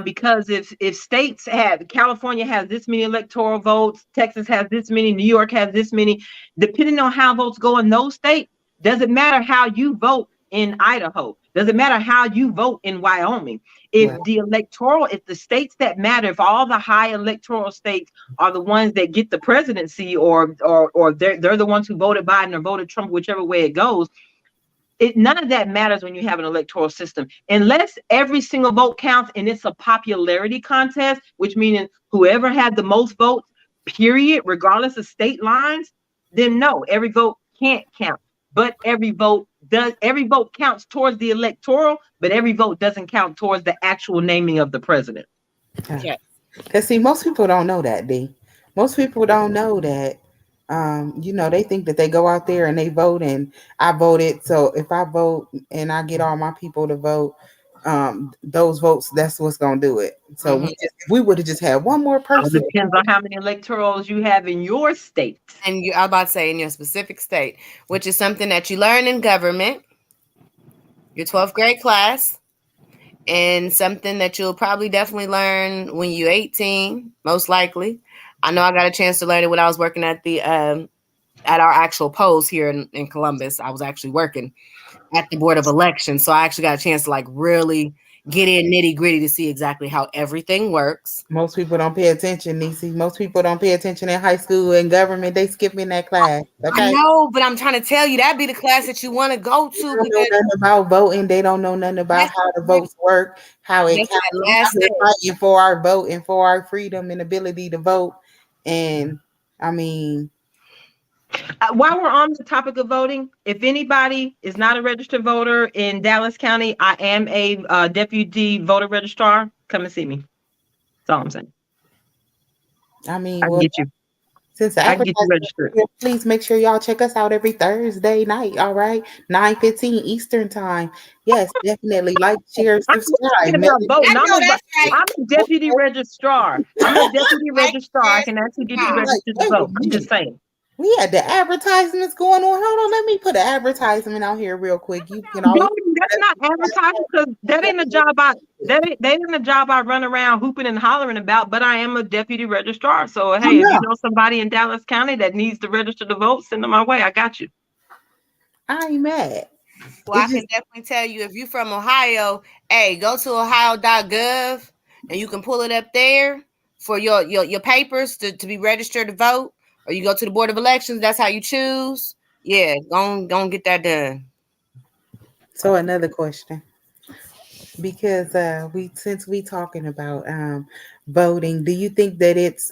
Because if states California has this many electoral votes, Texas has this many, New York has this many, depending on how votes go in those states, doesn't matter how you vote in Idaho. Doesn't matter how you vote in Wyoming. If the states that matter, if all the high electoral states are the ones that get the presidency, or they're the ones who voted Biden or voted Trump, whichever way it goes, none of that matters when you have an electoral system. Unless every single vote counts and it's a popularity contest, which means whoever had the most votes, period, regardless of state lines, then no, every vote can't count. But every vote counts towards the electoral, but every vote doesn't count towards the actual naming of the president. Yeah. Because see, most people don't know that, D. Most people don't know that. They think that they go out there and they vote, and I voted. So if I vote and I get all my people to vote, those votes, that's what's gonna do it. So we would have just had one more person. It depends on how many electorals you have in your state. And I'm about to say in your specific state, which is something that you learn in government, your 12th grade class, and something that you'll probably definitely learn when you're 18, most likely. I know I got a chance to learn it when I was working at our actual polls here in Columbus. I was actually working at the Board of Elections. So I actually got a chance to really get in nitty gritty to see exactly how everything works. Most people don't pay attention, Niecy. Most people don't pay attention in high school and government. They skip in that class. Okay. I know, but I'm trying to tell you that'd be the class that you want to go They to don't know nothing about voting. They don't know nothing about how the votes work, how it counts. We're fighting for our vote and for our freedom and ability to vote. And I mean, while we're on the topic of voting, if anybody is not a registered voter in Dallas County, I am a deputy voter registrar. Come and see me. That's all I'm saying. I mean, I get you. Since the I get you registered. Please make sure y'all check us out every Thursday night. All right, 9:15 Eastern time. Yes, definitely like, share, subscribe. I'm a deputy registrar. I'm a deputy registrar. I can actually get you registered to vote. I'm just saying. We had the advertisements going on. Hold on, let me put an advertisement out here real quick. You can always. That's not advertising because that ain't a job that ain't a job I run around hooping and hollering about. But I am a deputy registrar. So hey, if you know somebody in Dallas County that needs to register to vote, send them my way. I got you. I ain't mad. Well, I can definitely tell you if you're from Ohio, hey, go to ohio.gov and you can pull it up there for your papers to be registered to vote. Or you go to the Board of Elections. That's how you choose. Yeah, go get that done. So another question, because since we talking about voting, do you think that it's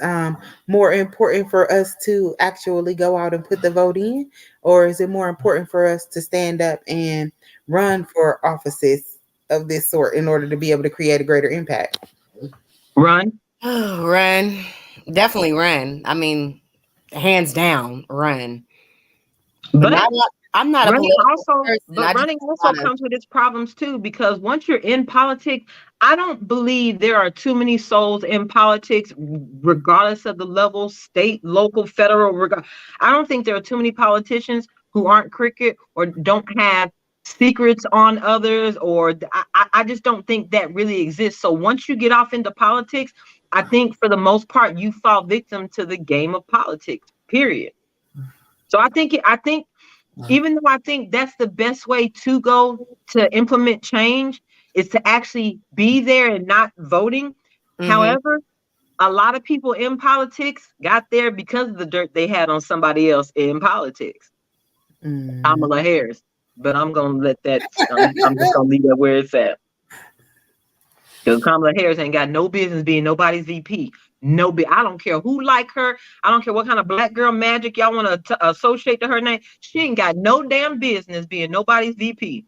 more important for us to actually go out and put the vote in, or is it more important for us to stand up and run for offices of this sort in order to be able to create a greater impact? Run, definitely run. I mean, hands down, run. But I'm not running a also, person. but running also comes with its problems too, because once you're in politics, I don't believe there are too many souls in politics, regardless of the level, state, local, federal. I don't think there are too many politicians who aren't crooked or don't have secrets on others, or I just don't think that really exists. So once you get off into politics, I think for the most part, you fall victim to the game of politics, period. So I think even though I think that's the best way to go to implement change is to actually be there and not voting. Mm-hmm. However, a lot of people in politics got there because of the dirt they had on somebody else in politics. Kamala Harris. But I'm going to let that, I'm just going to leave that where it's at. Because Kamala Harris ain't got no business being nobody's VP. I don't care who like her. I don't care what kind of black girl magic y'all want to associate to her name. She ain't got no damn business being nobody's VP.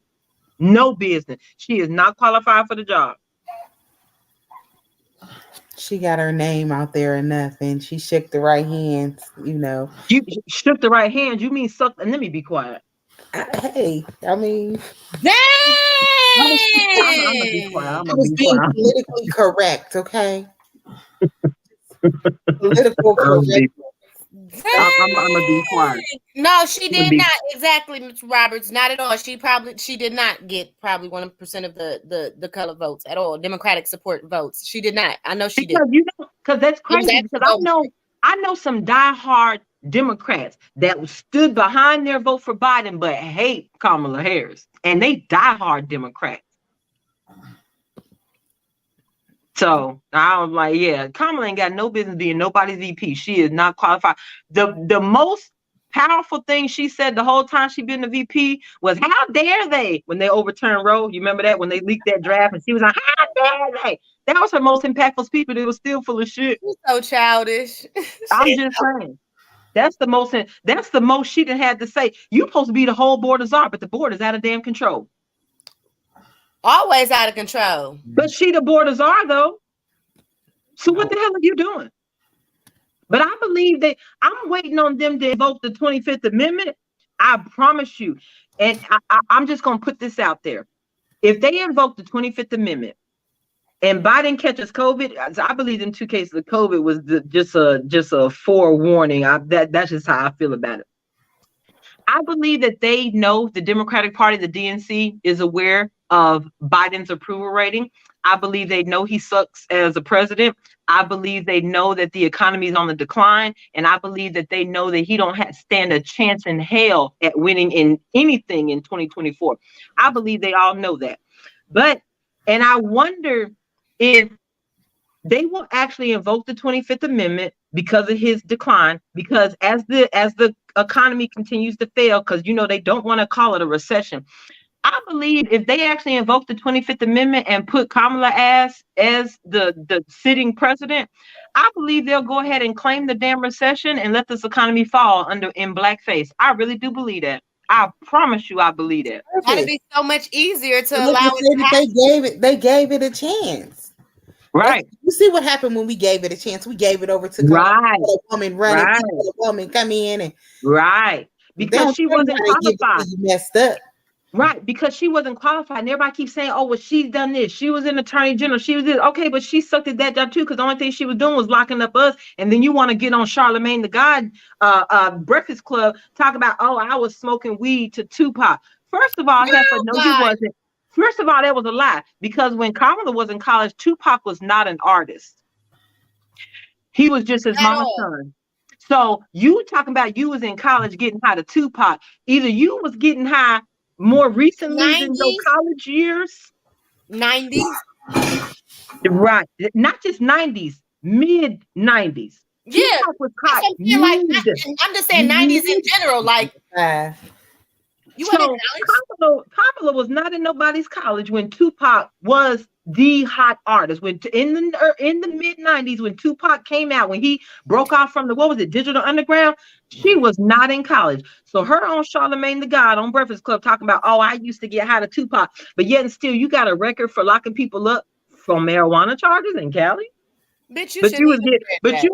No business. She is not qualified for the job. She got her name out there enough, and she shook the right hands, you know. You shook the right hands? You mean suck? And let me be quiet. Hey, I mean, dang! I'm gonna be quiet. I was being politically correct, okay? Political correct. I'm gonna be quiet. No, she did not exactly, Mr. Roberts. Not at all. She did not get probably 1% of the color votes at all. Democratic support votes. She did not. I know she did. Because that's crazy. Because I know some diehard Democrats that stood behind their vote for Biden, but hate Kamala Harris, and they diehard Democrats. So I was like, yeah, Kamala ain't got no business being nobody's VP. She is not qualified. The most powerful thing she said the whole time she been the VP was, how dare they, when they overturned Roe. You remember that, when they leaked that draft and she was like, how dare they? That was her most impactful speech, but it was still full of shit. She's so childish. I'm just saying. That's the most she done had to say. You supposed to be the whole board of czar, but the board is out of damn control. Always out of control. But she the board of czar though. So what the hell are you doing? But I believe that I'm waiting on them to invoke the 25th Amendment. I promise you. And I'm just going to put this out there. If they invoke the 25th Amendment and Biden catches COVID, I believe in 2 cases of COVID was just a forewarning. That's just how I feel about it. I believe that they know, the Democratic Party, the DNC, is aware of Biden's approval rating. I believe they know he sucks as a president. I believe they know that the economy is on the decline. And I believe that they know that he don't stand a chance in hell at winning in anything in 2024. I believe they all know that. But And I wonder if they will actually invoke the 25th Amendment because of his decline, because as the economy continues to fail, because they don't want to call it a recession. I believe if they actually invoke the 25th Amendment and put Kamala as the sitting president, I believe they'll go ahead and claim the damn recession and let this economy fall in blackface. I really do believe that. I promise you, I believe that. That'd be so much easier to Look, allow it to happen. they gave it a chance. Right. You see what happened when we gave it a chance? We gave it over to Right. a woman running, Right. a woman come in and because she wasn't qualified. You messed up. Right, because she wasn't qualified. And everybody keeps saying, oh, well, she's done this. She was an attorney general. She was this. Okay, but she sucked at that job too, because the only thing she was doing was locking up us. And then you want to get on Charlemagne the God Breakfast Club, talk about, oh, I was smoking weed to Tupac. First of all, Heifer, no, you wasn't. First of all, that was a lie, because when Kamala was in college, Tupac was not an artist. He was just his mama's son. So you talking about you was in college getting high to Tupac. Either you was getting high more recently than your college years. 90s. Right. Not just 90s, mid 90s. Yeah. Was hot. I'm just saying 90s in general. Like, you went in college? Kamala was not in nobody's college when Tupac was the hot artist. When in the mid 90s, when Tupac came out, when he broke off from the Digital Underground, she was not in college. So her on Charlemagne the God on Breakfast Club talking about, oh, I used to get high to Tupac, but yet and still you got a record for locking people up for marijuana charges in Cali. Bitch, you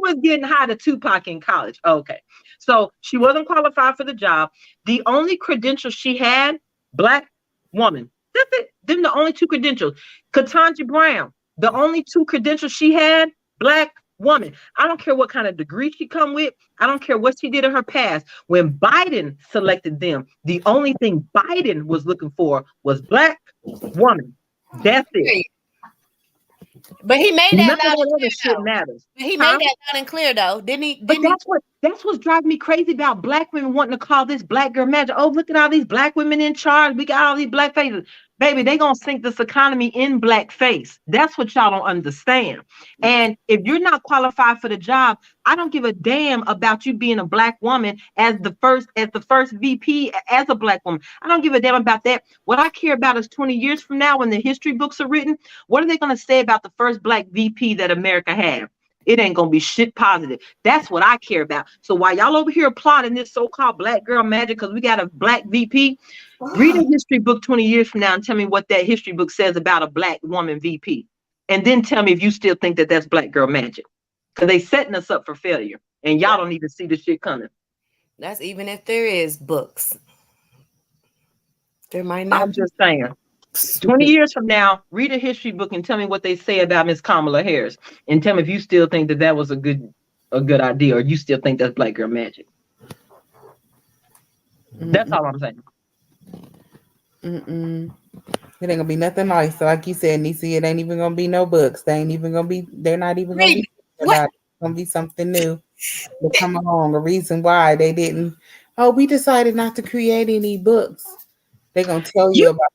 was getting high to Tupac in college. Okay, so she wasn't qualified for the job. The only credentials she had, Black woman. That's it. Them the only two credentials. Ketanji Brown, the only two credentials she had, Black woman. I don't care what kind of degree she come with. I don't care what she did in her past. When Biden selected them, the only thing Biden was looking for was Black woman. That's it. But he made that loud and clear. Shit matters. He made that loud and clear, though, didn't he? But that's what's driving me crazy about Black women wanting to call this Black girl magic. Oh, look at all these Black women in charge. We got all these Black faces. Baby, they gonna sink this economy in blackface. That's what y'all don't understand. And if you're not qualified for the job, I don't give a damn about you being a Black woman as the first VP as a Black woman. I don't give a damn about that. What I care about is 20 years from now, when the history books are written, what are they gonna say about the first Black VP that America had? It ain't gonna be shit positive. That's what I care about. So while y'all over here applauding this so-called Black girl magic because we got a Black VP, read a history book 20 years from now and tell me what that history book says about a Black woman VP. And then tell me if you still think that that's Black girl magic. Because they setting us up for failure. And y'all don't even see the shit coming. That's even if there is books. There might not. I'm just saying. 20 years from now, read a history book and tell me what they say about Miss Kamala Harris. And tell me if you still think that that was a good idea, or you still think that's Black girl magic. That's all I'm saying. It ain't gonna be nothing nice. So like you said, Niecy, it ain't even gonna be no books. They're not even gonna be about it. It's gonna be something new to come along. A reason why they didn't. Oh, we decided not to create any books. They're gonna tell you about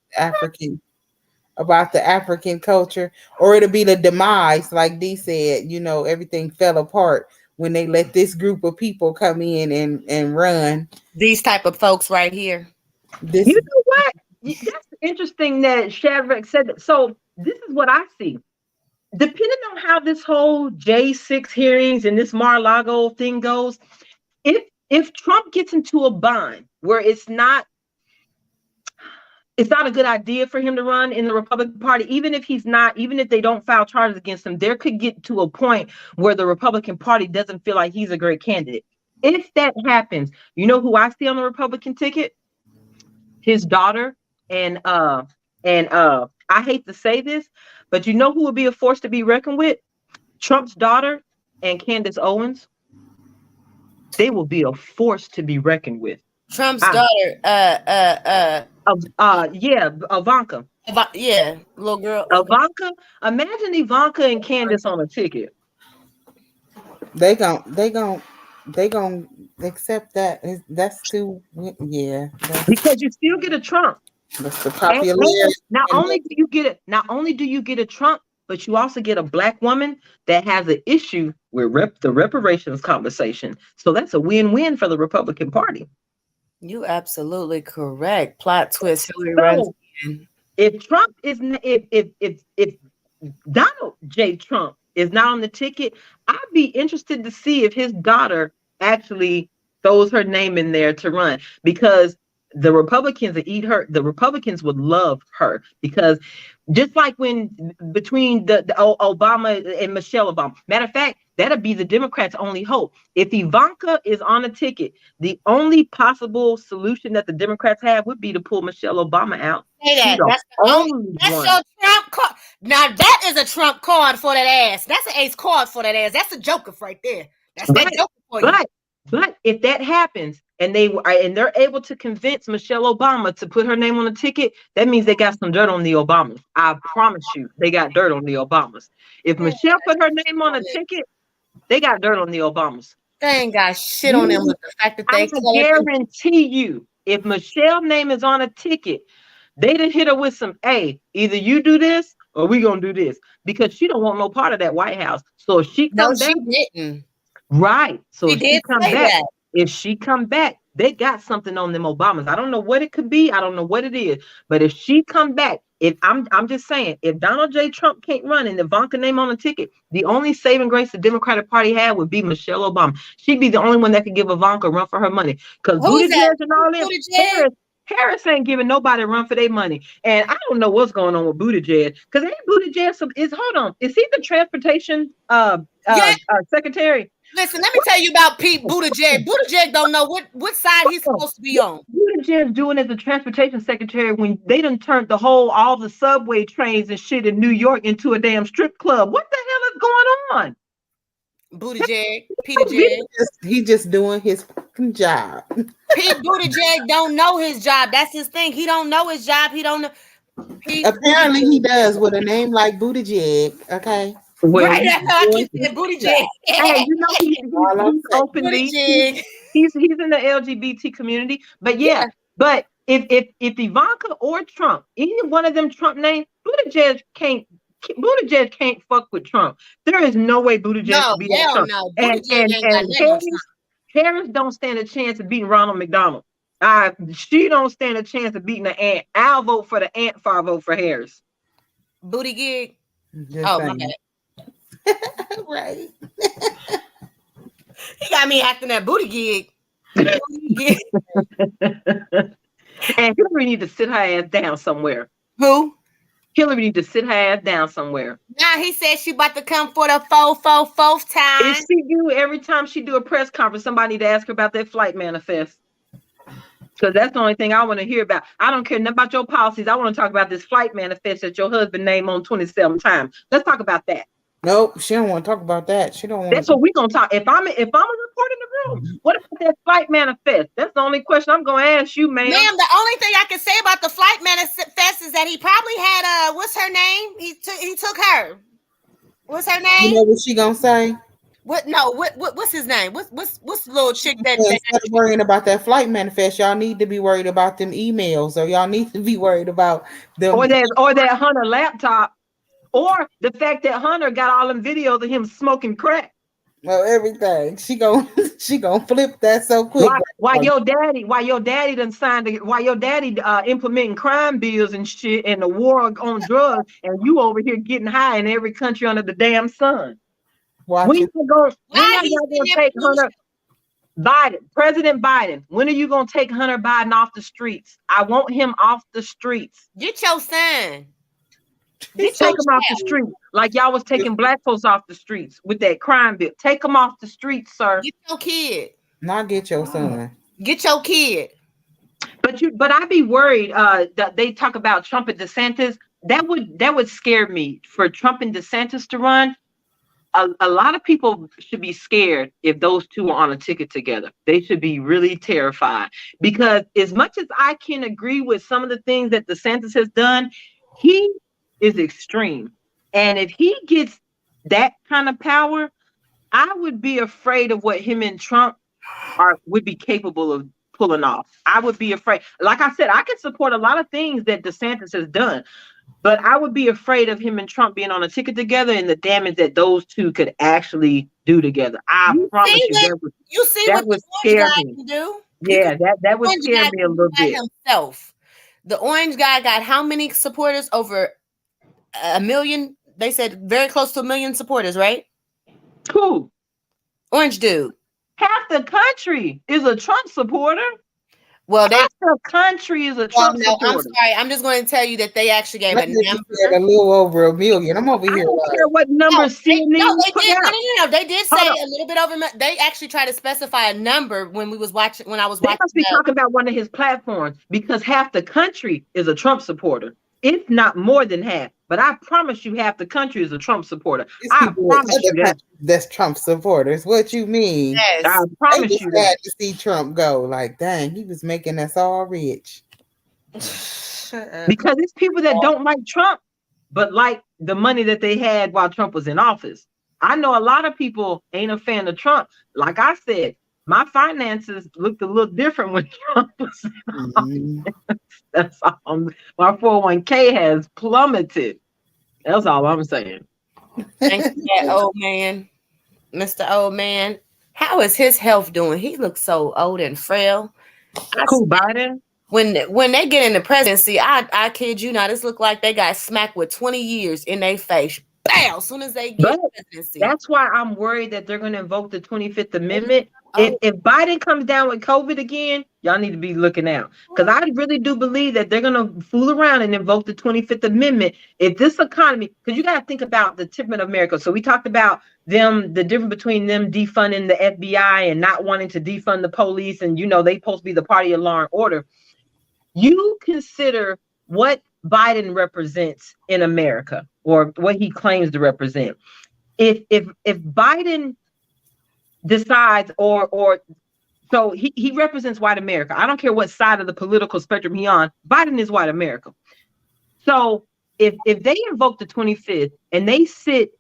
the African culture, or it'll be the demise, like Dee said, everything fell apart when they let this group of people come in and run. These type of folks right here. You know what? That's interesting that Shadrach said that. So this is what I see. Depending on how this whole J6 hearings and this Mar-a-Lago thing goes, if Trump gets into a bind where it's not a good idea for him to run in the Republican Party, even if they don't file charges against him, there could get to a point where the Republican Party doesn't feel like he's a great candidate. If that happens, you know who I see on the Republican ticket? His daughter, and I hate to say this, but you know who would be a force to be reckoned with? Trump's daughter and Candace Owens. They will be a force to be reckoned with. Trump's daughter, Ivanka. Yeah, little girl. Ivanka. Imagine Ivanka and Candace on a ticket. They gon' accept that. That's too, yeah. Because you still get a Trump. That's the And popularity. not only do you get a Trump, but you also get a black woman that has an issue with the reparations conversation. So that's a win-win for the Republican Party. You absolutely correct. Plot twist. Hillary runs So again. if Trump is if Donald J. Trump is not on the ticket, I'd be interested to see if his daughter actually throws her name in there to run, because the Republicans the Republicans would love her, because just like when between the Obama and Michelle Obama. Matter of fact, that'd be the Democrats' only hope. If Ivanka is on a ticket, the only possible solution that the Democrats have would be to pull Michelle Obama out. Say that. That's That's your Trump card. Now that is a Trump card for that ass. That's an ace card for that ass. That's a joker right there. That's that joker for you. But if that happens and they're able to convince Michelle Obama to put her name on the ticket, that means they got some dirt on the Obamas. I promise you, they got dirt on the Obamas. If Michelle put her name on a ticket, they got dirt on the Obamas. They ain't got shit on them, but the fact that they guarantee you, if Michelle's name is on a ticket, they done hit her with some, hey, either you do this or we gonna do this, because she don't want no part of that White House. So if she comes back, didn't. Right. So She if she did come say back, that. if she come back, they got something on them Obamas. I don't know what it could be. I don't know what it is. But if she come back, if I'm just saying, if Donald J. Trump can't run and Ivanka name on the ticket, the only saving grace the Democratic Party had would be Michelle Obama. She'd be the only one that could give Ivanka a run for her money. Because Buttigieg and all this, Harris ain't giving nobody a run for their money. And I don't know what's going on with Buttigieg. Because ain't Buttigieg is he the transportation secretary? Listen, let me tell you about Pete Buttigieg. Buttigieg don't know what side he's supposed to be on. Buttigieg doing as the transportation secretary when they done turned all the subway trains and shit in New York into a damn strip club. What the hell is going on? Buttigieg, Peter. He just doing his job. Pete Buttigieg don't know his job. That's his thing. He don't know his job. He don't know. Apparently, he does with a name like Buttigieg. Okay. Well, right, that's how I keep saying Buttigieg. Hey, you know he's openly he's in the LGBT community, but but if Ivanka or Trump, either one of them Trump names, Buttigieg can't fuck with Trump. There is no way Buttigieg can beat Trump. No. And Harris don't stand a chance of beating Ronald McDonald. She don't stand a chance of beating the ant. I'll vote for the ant if I vote for Harris. Buttigieg. My bad. Right. He got me acting that Buttigieg. And Hillary need to sit her ass down somewhere. Who? Hillary need to sit her ass down somewhere. Now he said she about to come for the fourth time. If she do, every time she do a press conference, somebody need to ask her about that flight manifest. Because that's the only thing I want to hear about. I don't care nothing about your policies. I want to talk about this flight manifest that your husband named on 27 times. Let's talk about that. Nope, she don't want to talk about that. She don't want. That's what we're gonna talk. If I'm a report in the room, what about that flight manifest? That's the only question I'm gonna ask you, ma'am. Ma'am, the only thing I can say about the flight manifest is that he probably had what's her name? He took her. What's her name? You know what she gonna say? What's his name? What's the little chick that instead of worrying about that flight manifest, y'all need to be worried about them emails, or y'all need to be worried about them or that Hunter laptop. Or the fact that Hunter got all them videos of him smoking crack. Well, everything. She gonna flip that so quick. Why your daddy done signed why your daddy implementing crime bills and shit and the war on drugs, and you over here getting high in every country under the damn sun. When are y'all gonna take Hunter Biden, President Biden? When are you gonna take Hunter Biden off the streets? I want him off the streets. Get your son. Take him off the street like y'all was taking black folks off the streets with that crime bill. Take them off the streets, sir. Get your kid. Not get your son. Get your kid. But I'd be worried that they talk about Trump and DeSantis. That would scare me for Trump and DeSantis to run. A lot of people should be scared if those two are on a ticket together. They should be really terrified, because as much as I can agree with some of the things that DeSantis has done, he is extreme. And if he gets that kind of power, I would be afraid of what him and Trump would be capable pulling off. I would be afraid. Like I said, I could support a lot of things that DeSantis has done, but I would be afraid of him and Trump being on a ticket together and the damage that those two could actually do together. I promise you, that would scare me. Can do? Yeah, that would scare me a little bit. Himself. The orange guy got how many supporters? Over 1 million. They said very close to 1 million supporters, right? Who? Orange dude. Half the country is a Trump supporter. Well, half the country is a Trump supporter. I'm sorry. I'm just going to tell you that they actually gave a number. A little over 1 million. I'm over here. I don't care what number CNN put out. No. They did say a little bit over. They actually tried to specify a number when I was watching. They must be talking about one of his platforms, because half the country is a Trump supporter, if not more than half. But I promise you, half the country is a Trump supporter. I promise you that. That's Trump supporters. What you mean? Yes. I promise you that. To see Trump go, like, dang, he was making us all rich. Because it's people that don't like Trump, but like the money that they had while Trump was in office. I know a lot of people ain't a fan of Trump. Like I said, my finances looked a little different when Trump was in office. That's all. My 401k has plummeted. That's all I'm saying. Thanks to that old man, Mr. Old Man. How is his health doing? He looks so old and frail. Cool, Biden. When they get in the presidency, I kid you not, this look like they got smacked with 20 years in their face. Bam! As soon as they get in the presidency. That's why I'm worried that they're going to invoke the 25th Amendment. If Biden comes down with COVID again, y'all need to be looking out. Because I really do believe that they're going to fool around and invoke the 25th Amendment. If this economy, because you got to think about the temperament of America. So we talked about them, the difference between them defunding the FBI and not wanting to defund the police. And, they supposed to be the party of law and order. You consider what Biden represents in America, or what he claims to represent. If Biden decides, so he represents white America. I don't care what side of the political spectrum he's on. Biden is white America. So if they invoke the 25th and they sit,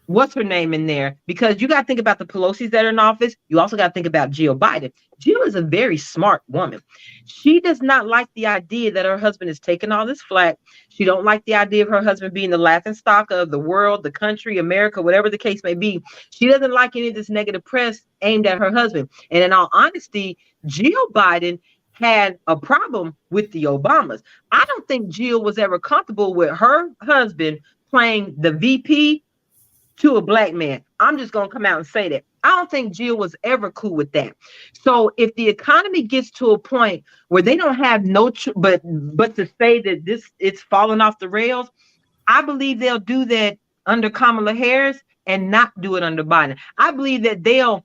what's her name in there? Because you got to think about the Pelosi's that are in office. You also got to think about Jill Biden. Jill is a very smart woman. She does not like the idea that her husband is taking all this flack. She don't like the idea of her husband being the laughing stock of the world, the country, America, whatever the case may be. She doesn't like any of this negative press aimed at her husband. And in all honesty, Jill Biden had a problem with the Obamas. I don't think Jill was ever comfortable with her husband playing the VP to a black man. I'm just going to come out and say that. I don't think Jill was ever cool with that. So if the economy gets to a point where they don't have but to say that it's falling off the rails, I believe they'll do that under Kamala Harris and not do it under Biden. I believe that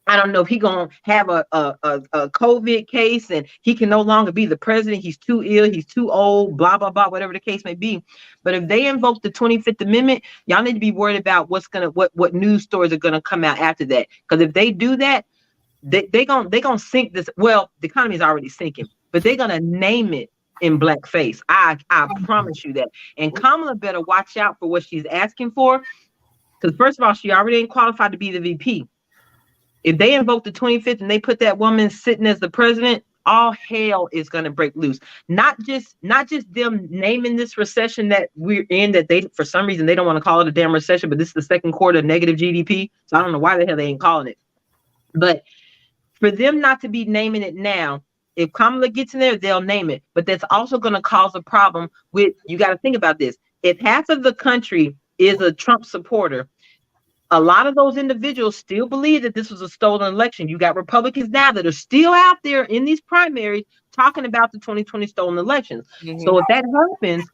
I don't know if he's going to have a COVID case and he can no longer be the president. He's too ill. He's too old, blah, blah, blah, whatever the case may be. But if they invoke the 25th Amendment, y'all need to be worried about what news stories are going to come out after that. Because if they do that, they're going to sink this. Well, the economy is already sinking, but they're going to name it in blackface. I promise you that. And Kamala better watch out for what she's asking for. Because first of all, she already ain't qualified to be the VP. If they invoke the 25th and they put that woman sitting as the president, all hell is going to break loose. Not just them naming this recession that we're in, that they, for some reason, they don't want to call it a damn recession, but this is the second quarter of negative GDP. So I don't know why the hell they ain't calling it. But for them not to be naming it now, if Kamala gets in there, they'll name it. But that's also going to cause a problem with, you got to think about this. If half of the country is a Trump supporter, a lot of those individuals still believe that this was a stolen election. You got Republicans now that are still out there in these primaries talking about the 2020 stolen elections. Mm-hmm. So if that happens,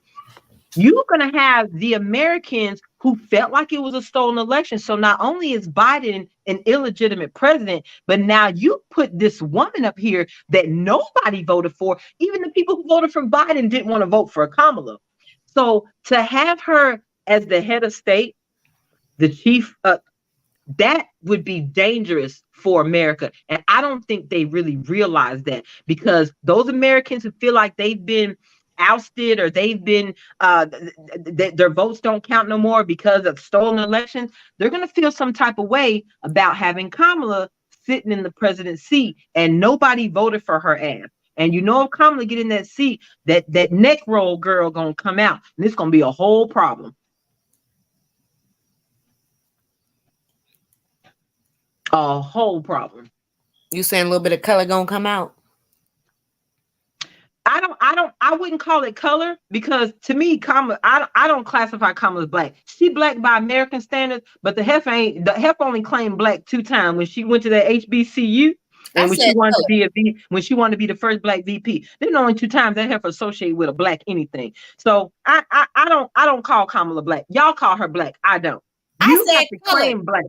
you're going to have the Americans who felt like it was a stolen election. So not only is Biden an illegitimate president, but now you put this woman up here that nobody voted for. Even the people who voted for Biden didn't want to vote for Kamala. So to have her as the head of state, the chief, that would be dangerous for America. And I don't think they really realize that, because those Americans who feel like they've been ousted or they've been, their votes don't count no more because of stolen elections, they're going to feel some type of way about having Kamala sitting in the president's seat, and nobody voted for her ass. And you know, if Kamala get in that seat, that neck roll girl gonna come out, and it's gonna be a whole problem. A whole problem. You saying a little bit of color gonna come out? I wouldn't call it color, because to me, Kamala, I don't classify Kamala as black. She black by American standards, but the heifer only claimed black 2 times, when she went to that HBCU and when she wanted to be the first black VP. Then only 2 times that heifer associated with a black anything. So I don't call Kamala black. Y'all call her black. I don't. You have to claim black.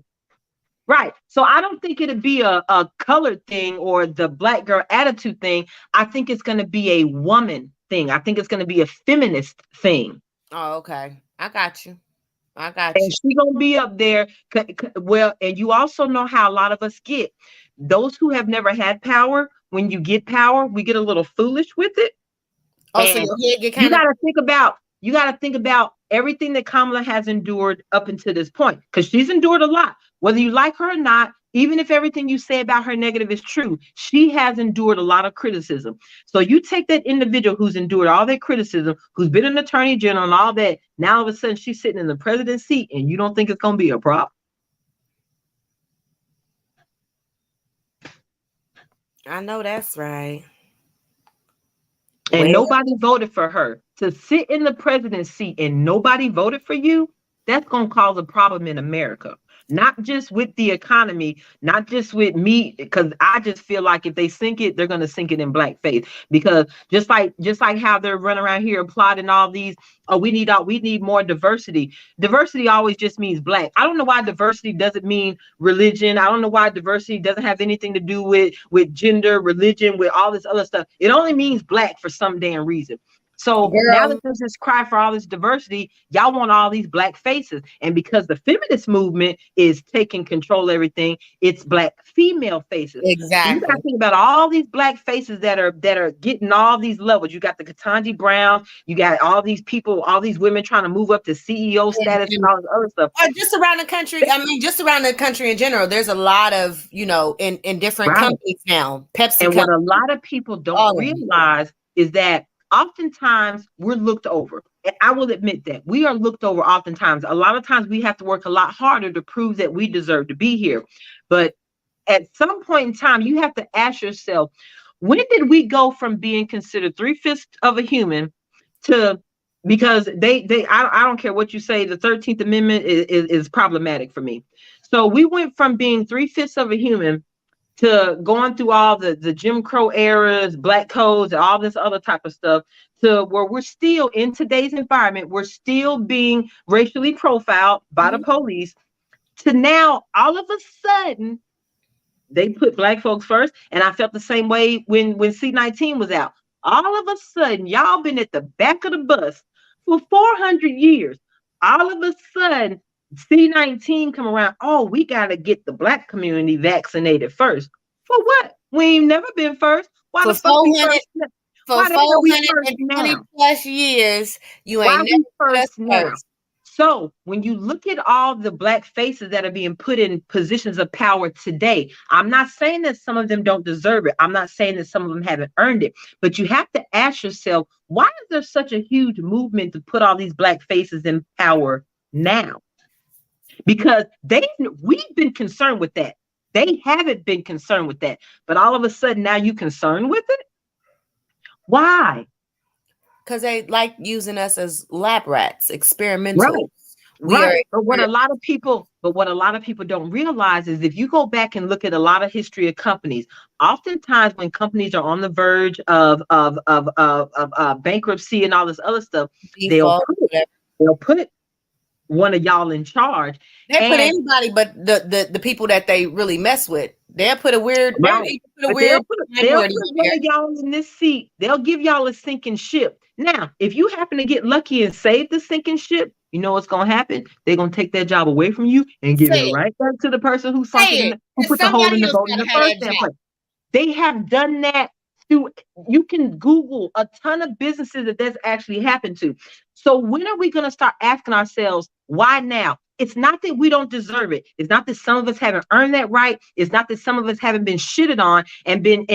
Right. So I don't think it'd be a colored thing or the black girl attitude thing. I think it's going to be a woman thing. I think it's going to be a feminist thing. Oh, okay. I got you. And she's going to be up there. Well, and you also know how a lot of us get. Those who have never had power, when you get power, we get a little foolish with it. Oh, so you got to think about everything that Kamala has endured up until this point, because she's endured a lot. Whether you like her or not, even if everything you say about her negative is true, she has endured a lot of criticism. So you take that individual who's endured all that criticism, who's been an attorney general and all that, now all of a sudden she's sitting in the president's seat, and you don't think it's going to be a problem? I know that's right. And nobody voted for her. To sit in the president's seat and nobody voted for you, that's going to cause a problem in America. Not just with the economy, not just with me, because I just feel like if they sink it, they're going to sink it in blackface. Because just like how they're running around here applauding all these, we need more diversity. Diversity always just means black. I don't know why diversity doesn't mean religion. I don't know why diversity doesn't have anything to do with gender, religion, with all this other stuff. It only means black for some damn reason. So now that there's this cry for all this diversity, y'all want all these black faces. And because the feminist movement is taking control of everything, it's black female faces. Exactly. You got to think about all these black faces that are getting all these levels. You got the Ketanji Brown, you got all these people, all these women trying to move up to CEO status and all this other stuff. Just around the country. I mean, just around the country in general, there's a lot of, in different companies now. Pepsi. And what a lot of people don't realize is that oftentimes we're looked over. And I will admit that we are looked over oftentimes. A lot of times we have to work a lot harder to prove that we deserve to be here. But at some point in time, you have to ask yourself, when did we go from being considered 3/5 of a human to, because I don't care what you say, the 13th Amendment is problematic for me. So we went from being 3/5 of a human to going through all the Jim Crow eras, black codes, and all this other type of stuff, to where we're still in today's environment, we're still being racially profiled by the police, to now all of a sudden they put black folks first. And I felt the same way when C-19 was out. All of a sudden, y'all been at the back of the bus for 400 years. All of a sudden, C-19 come around. Oh, we got to get the black community vaccinated first. For what? We ain't never been first. Why for the fuck we first? For 420 plus years, you ain't never first now. So when you look at all the black faces that are being put in positions of power today, I'm not saying that some of them don't deserve it. I'm not saying that some of them haven't earned it. But you have to ask yourself, why is there such a huge movement to put all these black faces in power now? Because we've been concerned with that. They haven't been concerned with that. But all of a sudden now you concerned with it? Why? Because they like using us as lab rats, experimental. Right. But what a lot of people don't realize is, if you go back and look at a lot of history of companies, oftentimes when companies are on the verge of bankruptcy and all this other stuff, they'll put one of y'all in charge. They put anybody but the people that they really mess with. They'll put a weird, they'll put one of y'all in this seat. They'll give y'all a sinking ship. Now, if you happen to get lucky and save the sinking ship, you know what's gonna happen? They're gonna take that job away from you and give it right back to the person who put the hole in the boat in the first place. They have done that. You can Google a ton of businesses that's actually happened to. So when are we going to start asking ourselves, why now? it's not that we don't deserve it. It's not that some of us haven't earned that right. It's not that some of us haven't been shitted on and been,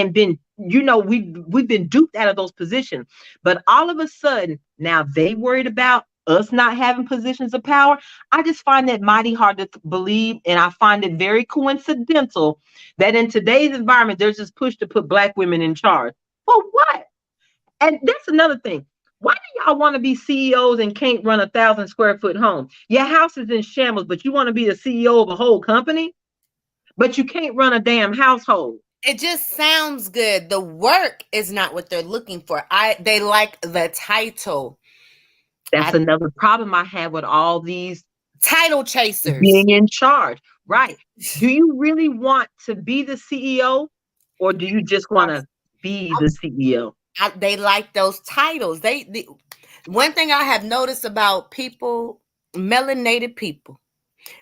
we've been duped out of those positions. But all of a sudden, now they worried about us not having positions of power. I just find that mighty hard to believe, and I find it very coincidental that in today's environment, there's this push to put Black women in charge. For what? And that's another thing. Why do y'all want to be CEOs and can't run 1,000 square foot home? Your house is in shambles, but you want to be the CEO of a whole company, but you can't run a damn household. It just sounds good. The work is not what they're looking for. They like the title. That's another problem I have with all these title chasers being in charge. Right. Do you really want to be the CEO, or do you just want to be the CEO? They like those titles. One thing I have noticed about people, melanated people,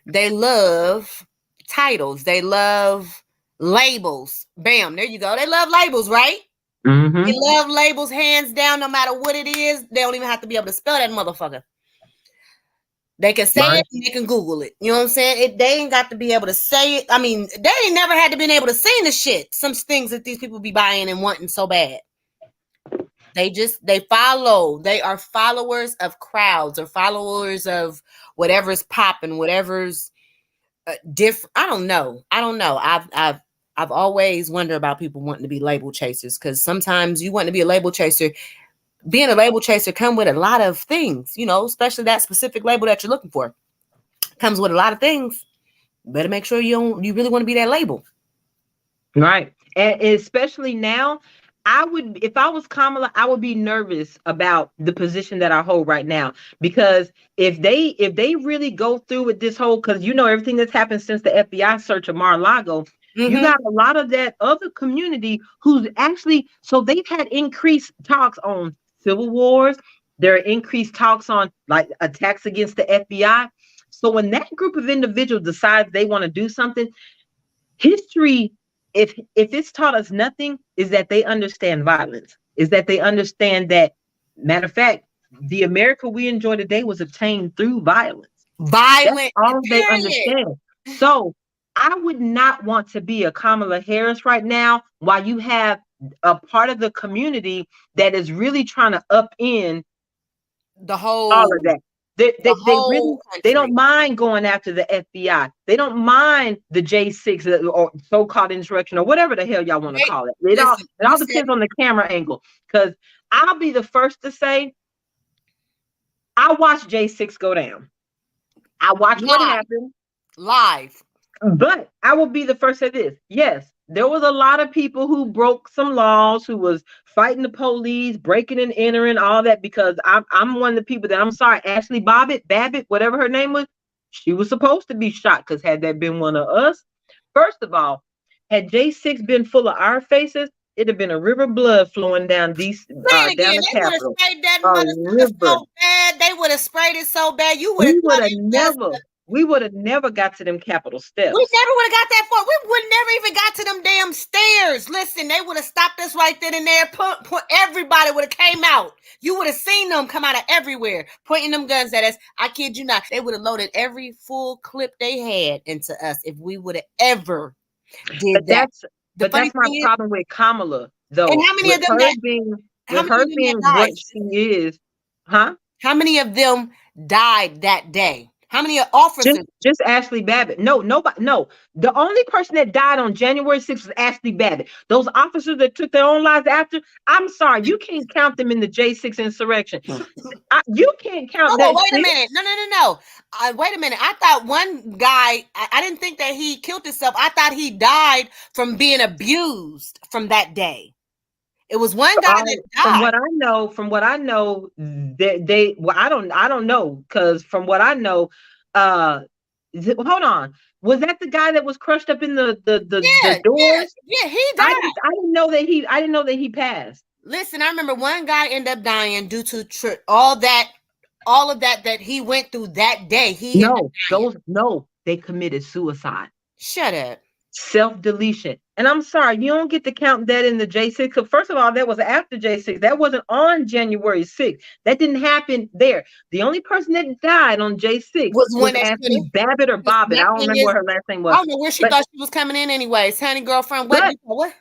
they love titles. They love labels. Bam, there you go. They love labels, right? Mm-hmm. They love labels, hands down, no matter what it is. They don't even have to be able to spell that motherfucker. They can say it and they can Google it. You know what I'm saying? They ain't got to be able to say it. I mean, they ain't never had to been able to sing the shit. Some things that these people be buying and wanting so bad. They follow. They are followers of crowds or followers of whatever's popping, whatever's different. I don't know. I've always wondered about people wanting to be label chasers, because sometimes you want to be a label chaser. Being a label chaser come with a lot of things, especially that specific label that you're looking for. Comes with a lot of things. Better make sure you really want to be that label. Right. And especially now, if I was Kamala, I would be nervous about the position that I hold right now, because if they really go through with this whole, because everything that's happened since the FBI search of Mar-a-Lago, you got a lot of that other community who's actually, so they've had increased talks on civil wars. There are increased talks on like attacks against the FBI. So when that group of individuals decides they want to do something, history, if it's taught us nothing, is that they understand violence, is that they understand that, matter of fact, the America we enjoy today was obtained through violence. That's all they understand. So I would not want to be a Kamala Harris right now, while you have a part of the community that is really trying to upend the whole, all of that. They don't mind going after the FBI. They don't mind the J6 or so-called insurrection or whatever the hell y'all want to call it. It all depends on the camera angle. Because I'll be the first to say, I watched J6 go down. I watched what happened live. But I will be the first to say this. Yes, there was a lot of people who broke some laws, who was fighting the police, breaking and entering, all that, because I'm one of the people that, I'm sorry, Ashley Babbitt, whatever her name was, she was supposed to be shot, because had that been one of us, first of all, had J6 been full of our faces, it'd have been a river of blood flowing down down the Capitol. So bad. They would have sprayed it so bad. We would have never got to them Capitol steps. We never would have got that far. We would never even got to them damn stairs. Listen, they would have stopped us right then and there. Everybody would have came out. You would have seen them come out of everywhere, pointing them guns at us. I kid you not. They would have loaded every full clip they had into us if we would have ever did that. But that's my problem with Kamala, though. And how many of them being what she is, huh? How many of them died that day? How many officers? Just Ashley Babbitt. No, nobody. No, the only person that died on January 6th was Ashley Babbitt. Those officers that took their own lives after, I'm sorry, you can't count them in the J6 insurrection. You can't count that. Wait a minute. No. Wait a minute. I thought one guy, I didn't think that he killed himself. I thought he died from being abused from that day. It was one guy that died. From what I know, I don't know, because from what I know, hold on, was that the guy that was crushed up in the doors? Yeah, he died. I didn't know that he passed. Listen, I remember one guy ended up dying due to all of that he went through that day. They committed suicide. Shut up. Self-deletion. And I'm sorry, you don't get to count that in the J6. So first of all, that was after J6. That wasn't on January 6th. That didn't happen there. The only person that died on J6 was actually Babbitt or Bobbitt. I don't remember what her last name was. I don't know where she thought she was coming in anyways. Honey, girlfriend, what?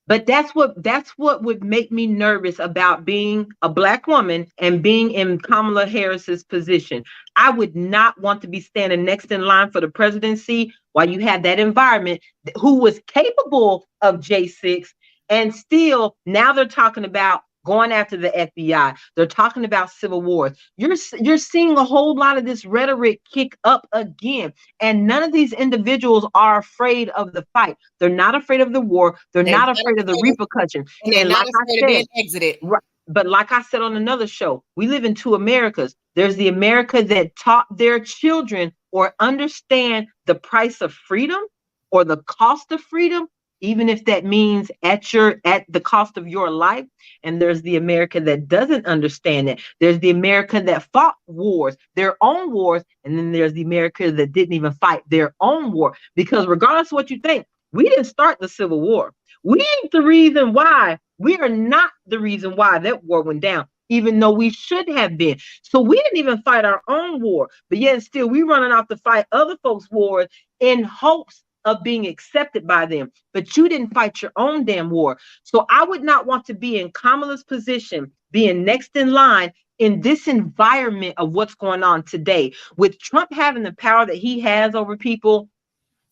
But that's what would make me nervous about being a Black woman and being in Kamala Harris's position. I would not want to be standing next in line for the presidency while you have that environment who was capable of J6, and still now they're talking about going after the FBI. They're talking about civil wars. You're seeing a whole lot of this rhetoric kick up again. And none of these individuals are afraid of the fight. They're not afraid of the war. They're not afraid of the repercussions. And they're not afraid of being exited. But like I said on another show, we live in two Americas. There's the America that taught their children or understand the price of freedom or the cost of freedom, even if that means at the cost of your life. And there's the America that doesn't understand it. There's the America that fought wars, their own wars. And then there's the America that didn't even fight their own war. Because regardless of what you think, we didn't start the Civil War. We ain't the reason why. We are not the reason why that war went down, even though we should have been. So we didn't even fight our own war. But yet still, we running off to fight other folks' wars in hopes of being accepted by them. But you didn't fight your own damn war. So I would not want to be in Kamala's position, being next in line in this environment of what's going on today, with Trump having the power that he has over people,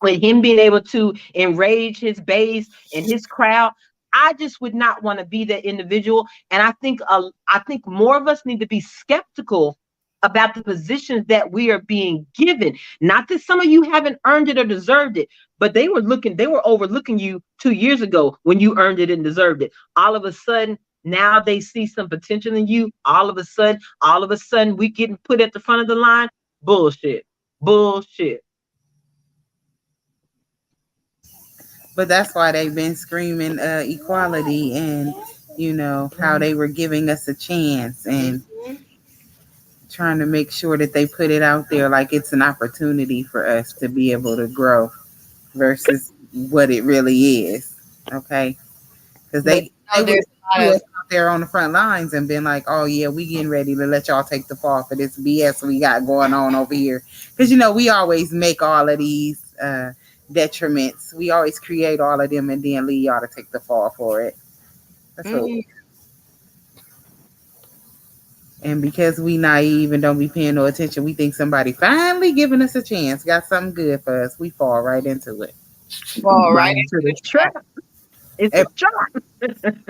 with him being able to enrage his base and his crowd. I just would not want to be that individual. And I think more of us need to be skeptical about the positions that we are being given. Not that some of you haven't earned it or deserved it, but they were overlooking you 2 years ago when you earned it and deserved it. All of a sudden, now they see some potential in you. All of a sudden, we getting put at the front of the line. Bullshit. But that's why they've been screaming equality and, how they were giving us a chance and trying to make sure that they put it out there like it's an opportunity for us to be able to grow versus what it really is. Okay. Because they were out there on the front lines and been like, oh yeah, we getting ready to let y'all take the fall for this BS we got going on over here. Because, we always make all of these detriments. We always create all of them and then leave y'all to take the fall for it. That's what and because we naive and don't be paying no attention, we think somebody finally giving us a chance, got something good for us. We fall right into it. Fall right into the trap. It's a trap. What's that?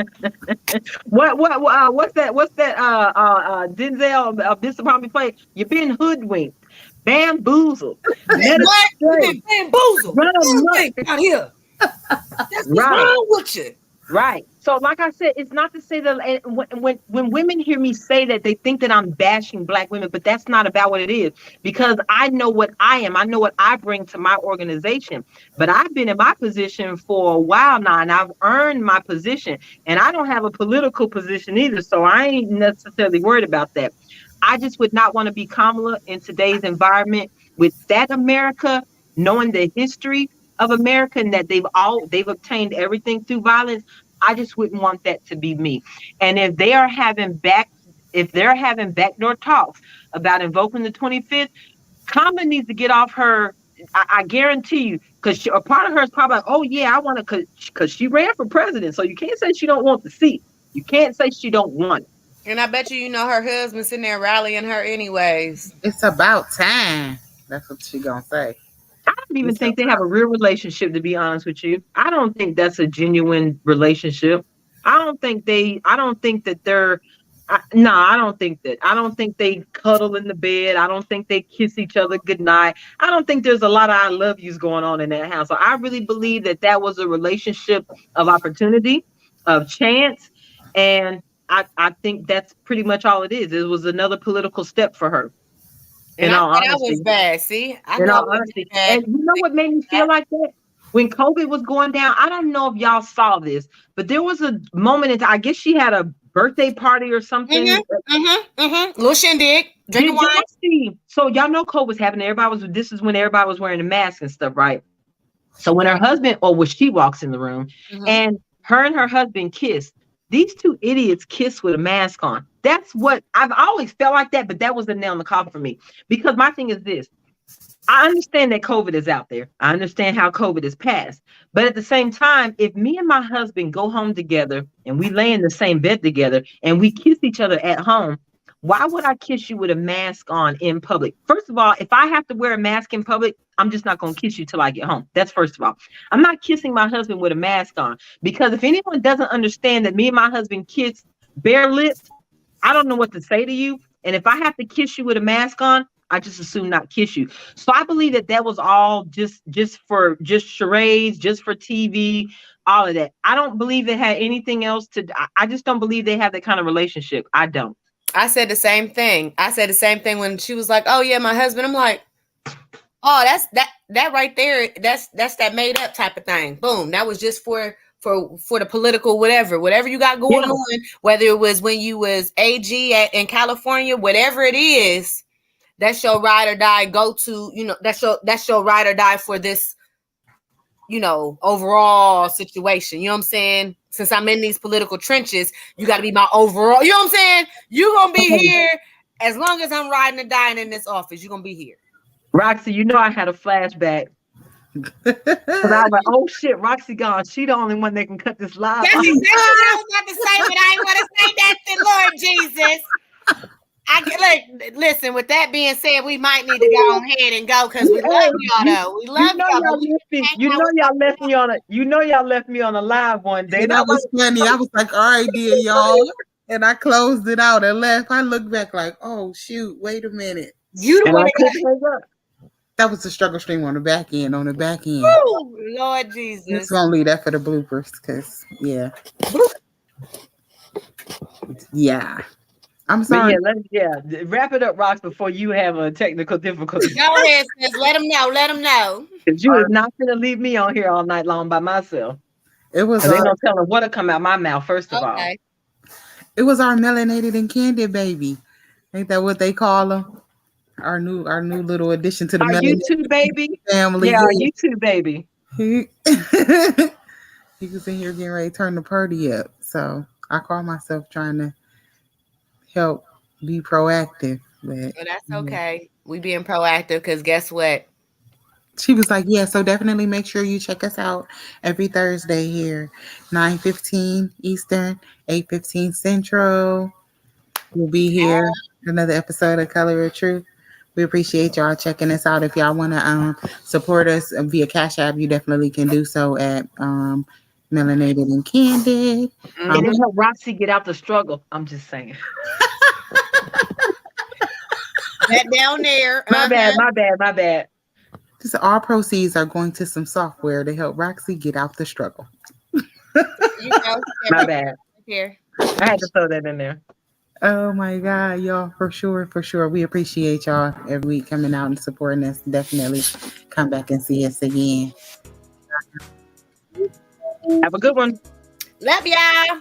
Denzel, this will probably play. You've been hoodwinked, bamboozled. Bamboozled. Out here. That's what's wrong with you. Right. So like I said, it's not to say that when women hear me say that, they think that I'm bashing Black women, but that's not about what it is, because I know what I am. I know what I bring to my organization. But I've been in my position for a while now, and I've earned my position, and I don't have a political position either. So I ain't necessarily worried about that. I just would not want to be Kamala in today's environment with that America, knowing the history of America and that they've obtained everything through violence. I just wouldn't want that to be me. And if they're having backdoor talks about invoking the 25th, Kamala needs to get off her. I guarantee you, because a part of her is probably like, oh yeah, I want to, because she ran for president. So you can't say she don't want the seat. You can't say she don't want it. And I bet you her husband's sitting there rallying her anyways. It's about time. That's what she gonna say. I don't even think they have a real relationship, to be honest with you. I don't think that's a genuine relationship. I don't think that they cuddle in the bed. I don't think they kiss each other goodnight. I don't think there's a lot of I love yous going on in that house. So I really believe that was a relationship of opportunity, of chance. And I think that's pretty much all it is. It was another political step for her. And that was bad. See, in all honesty. And you know what made me feel like that? When COVID was going down, I don't know if y'all saw this, but there was a moment I guess she had a birthday party or something. Little shindig. Drinking wine. So y'all know COVID was happening. This is when everybody was wearing a mask and stuff, right? So when her husband, or when she walks in the room, and her and her husband kiss, these two idiots kiss with a mask on. That's what I've always felt like that, but that was the nail in the coffin for me. Because my thing is this. I understand that COVID is out there. I understand how COVID is passed. But at the same time, if me and my husband go home together and we lay in the same bed together and we kiss each other at home, why would I kiss you with a mask on in public? First of all, if I have to wear a mask in public, I'm just not going to kiss you till I get home. That's first of all. I'm not kissing my husband with a mask on, because if anyone doesn't understand that me and my husband kiss bare lips, I don't know what to say to you. And if I have to kiss you with a mask on, I just assume not kiss you. So I believe that was all just charades, just for TV, all of that. I don't believe it had anything else to. I just don't believe they have that kind of relationship. I don't. I said the same thing. I said the same thing when she was like, "Oh yeah, my husband." I'm like, "Oh, that's that right there. That's that made up type of thing." Boom. That was just for the political whatever you got going on. Whether it was when you was AG in California, whatever it is. That's your ride or die go to, that's your ride or die for this, overall situation. You know what I'm saying? Since I'm in these political trenches, you got to be my overall, you know what I'm saying? You're going to be here as long as I'm riding and dying in this office. You're going to be here. Roxy, I had a flashback. Because I was like, oh shit, Roxy gone. She the only one that can cut this live. That's exactly what I was about to say, but I ain't want to say that to Lord Jesus. Listen, with that being said, we might need to go ahead and go because we love y'all though. We love y'all. Y'all left me on a live one day. And that was funny. I was like, all right, dear y'all. And I closed it out and left. I looked back like, oh shoot, wait a minute. That was the struggle stream on the back end. Oh, Lord Jesus. It's gonna leave that for the bloopers, because yeah. I'm sorry. Wrap it up, Rox, before you have a technical difficulty. Go ahead, sis. Let them know. Because you is not going to leave me on here all night long by myself. It was. They don't tell them what'll come out my mouth. First of all, it was our melanated and candid baby. Ain't that what they call them? Our new little addition to the YouTube baby family. Yeah, our YouTube baby. He was in here getting ready to turn the party up. So I call myself trying to help be proactive. But that's okay. We being proactive because guess what? She was like, yeah, so definitely make sure you check us out every Thursday here, 9:15 Eastern, 8:15 Central. We'll be here. Another episode of Color of Truth. We appreciate y'all checking us out. If y'all want to support us via Cash App, you definitely can do so at Melanated and Candid. And it helped Roxy get out the struggle. I'm just saying. That down there. My bad. Just all proceeds are going to some software to help Roxy get out the struggle. My bad. Here. I had to throw that in there. Oh my God, y'all, for sure. We appreciate y'all every week coming out and supporting us. Definitely come back and see us again. Have a good one. Love y'all.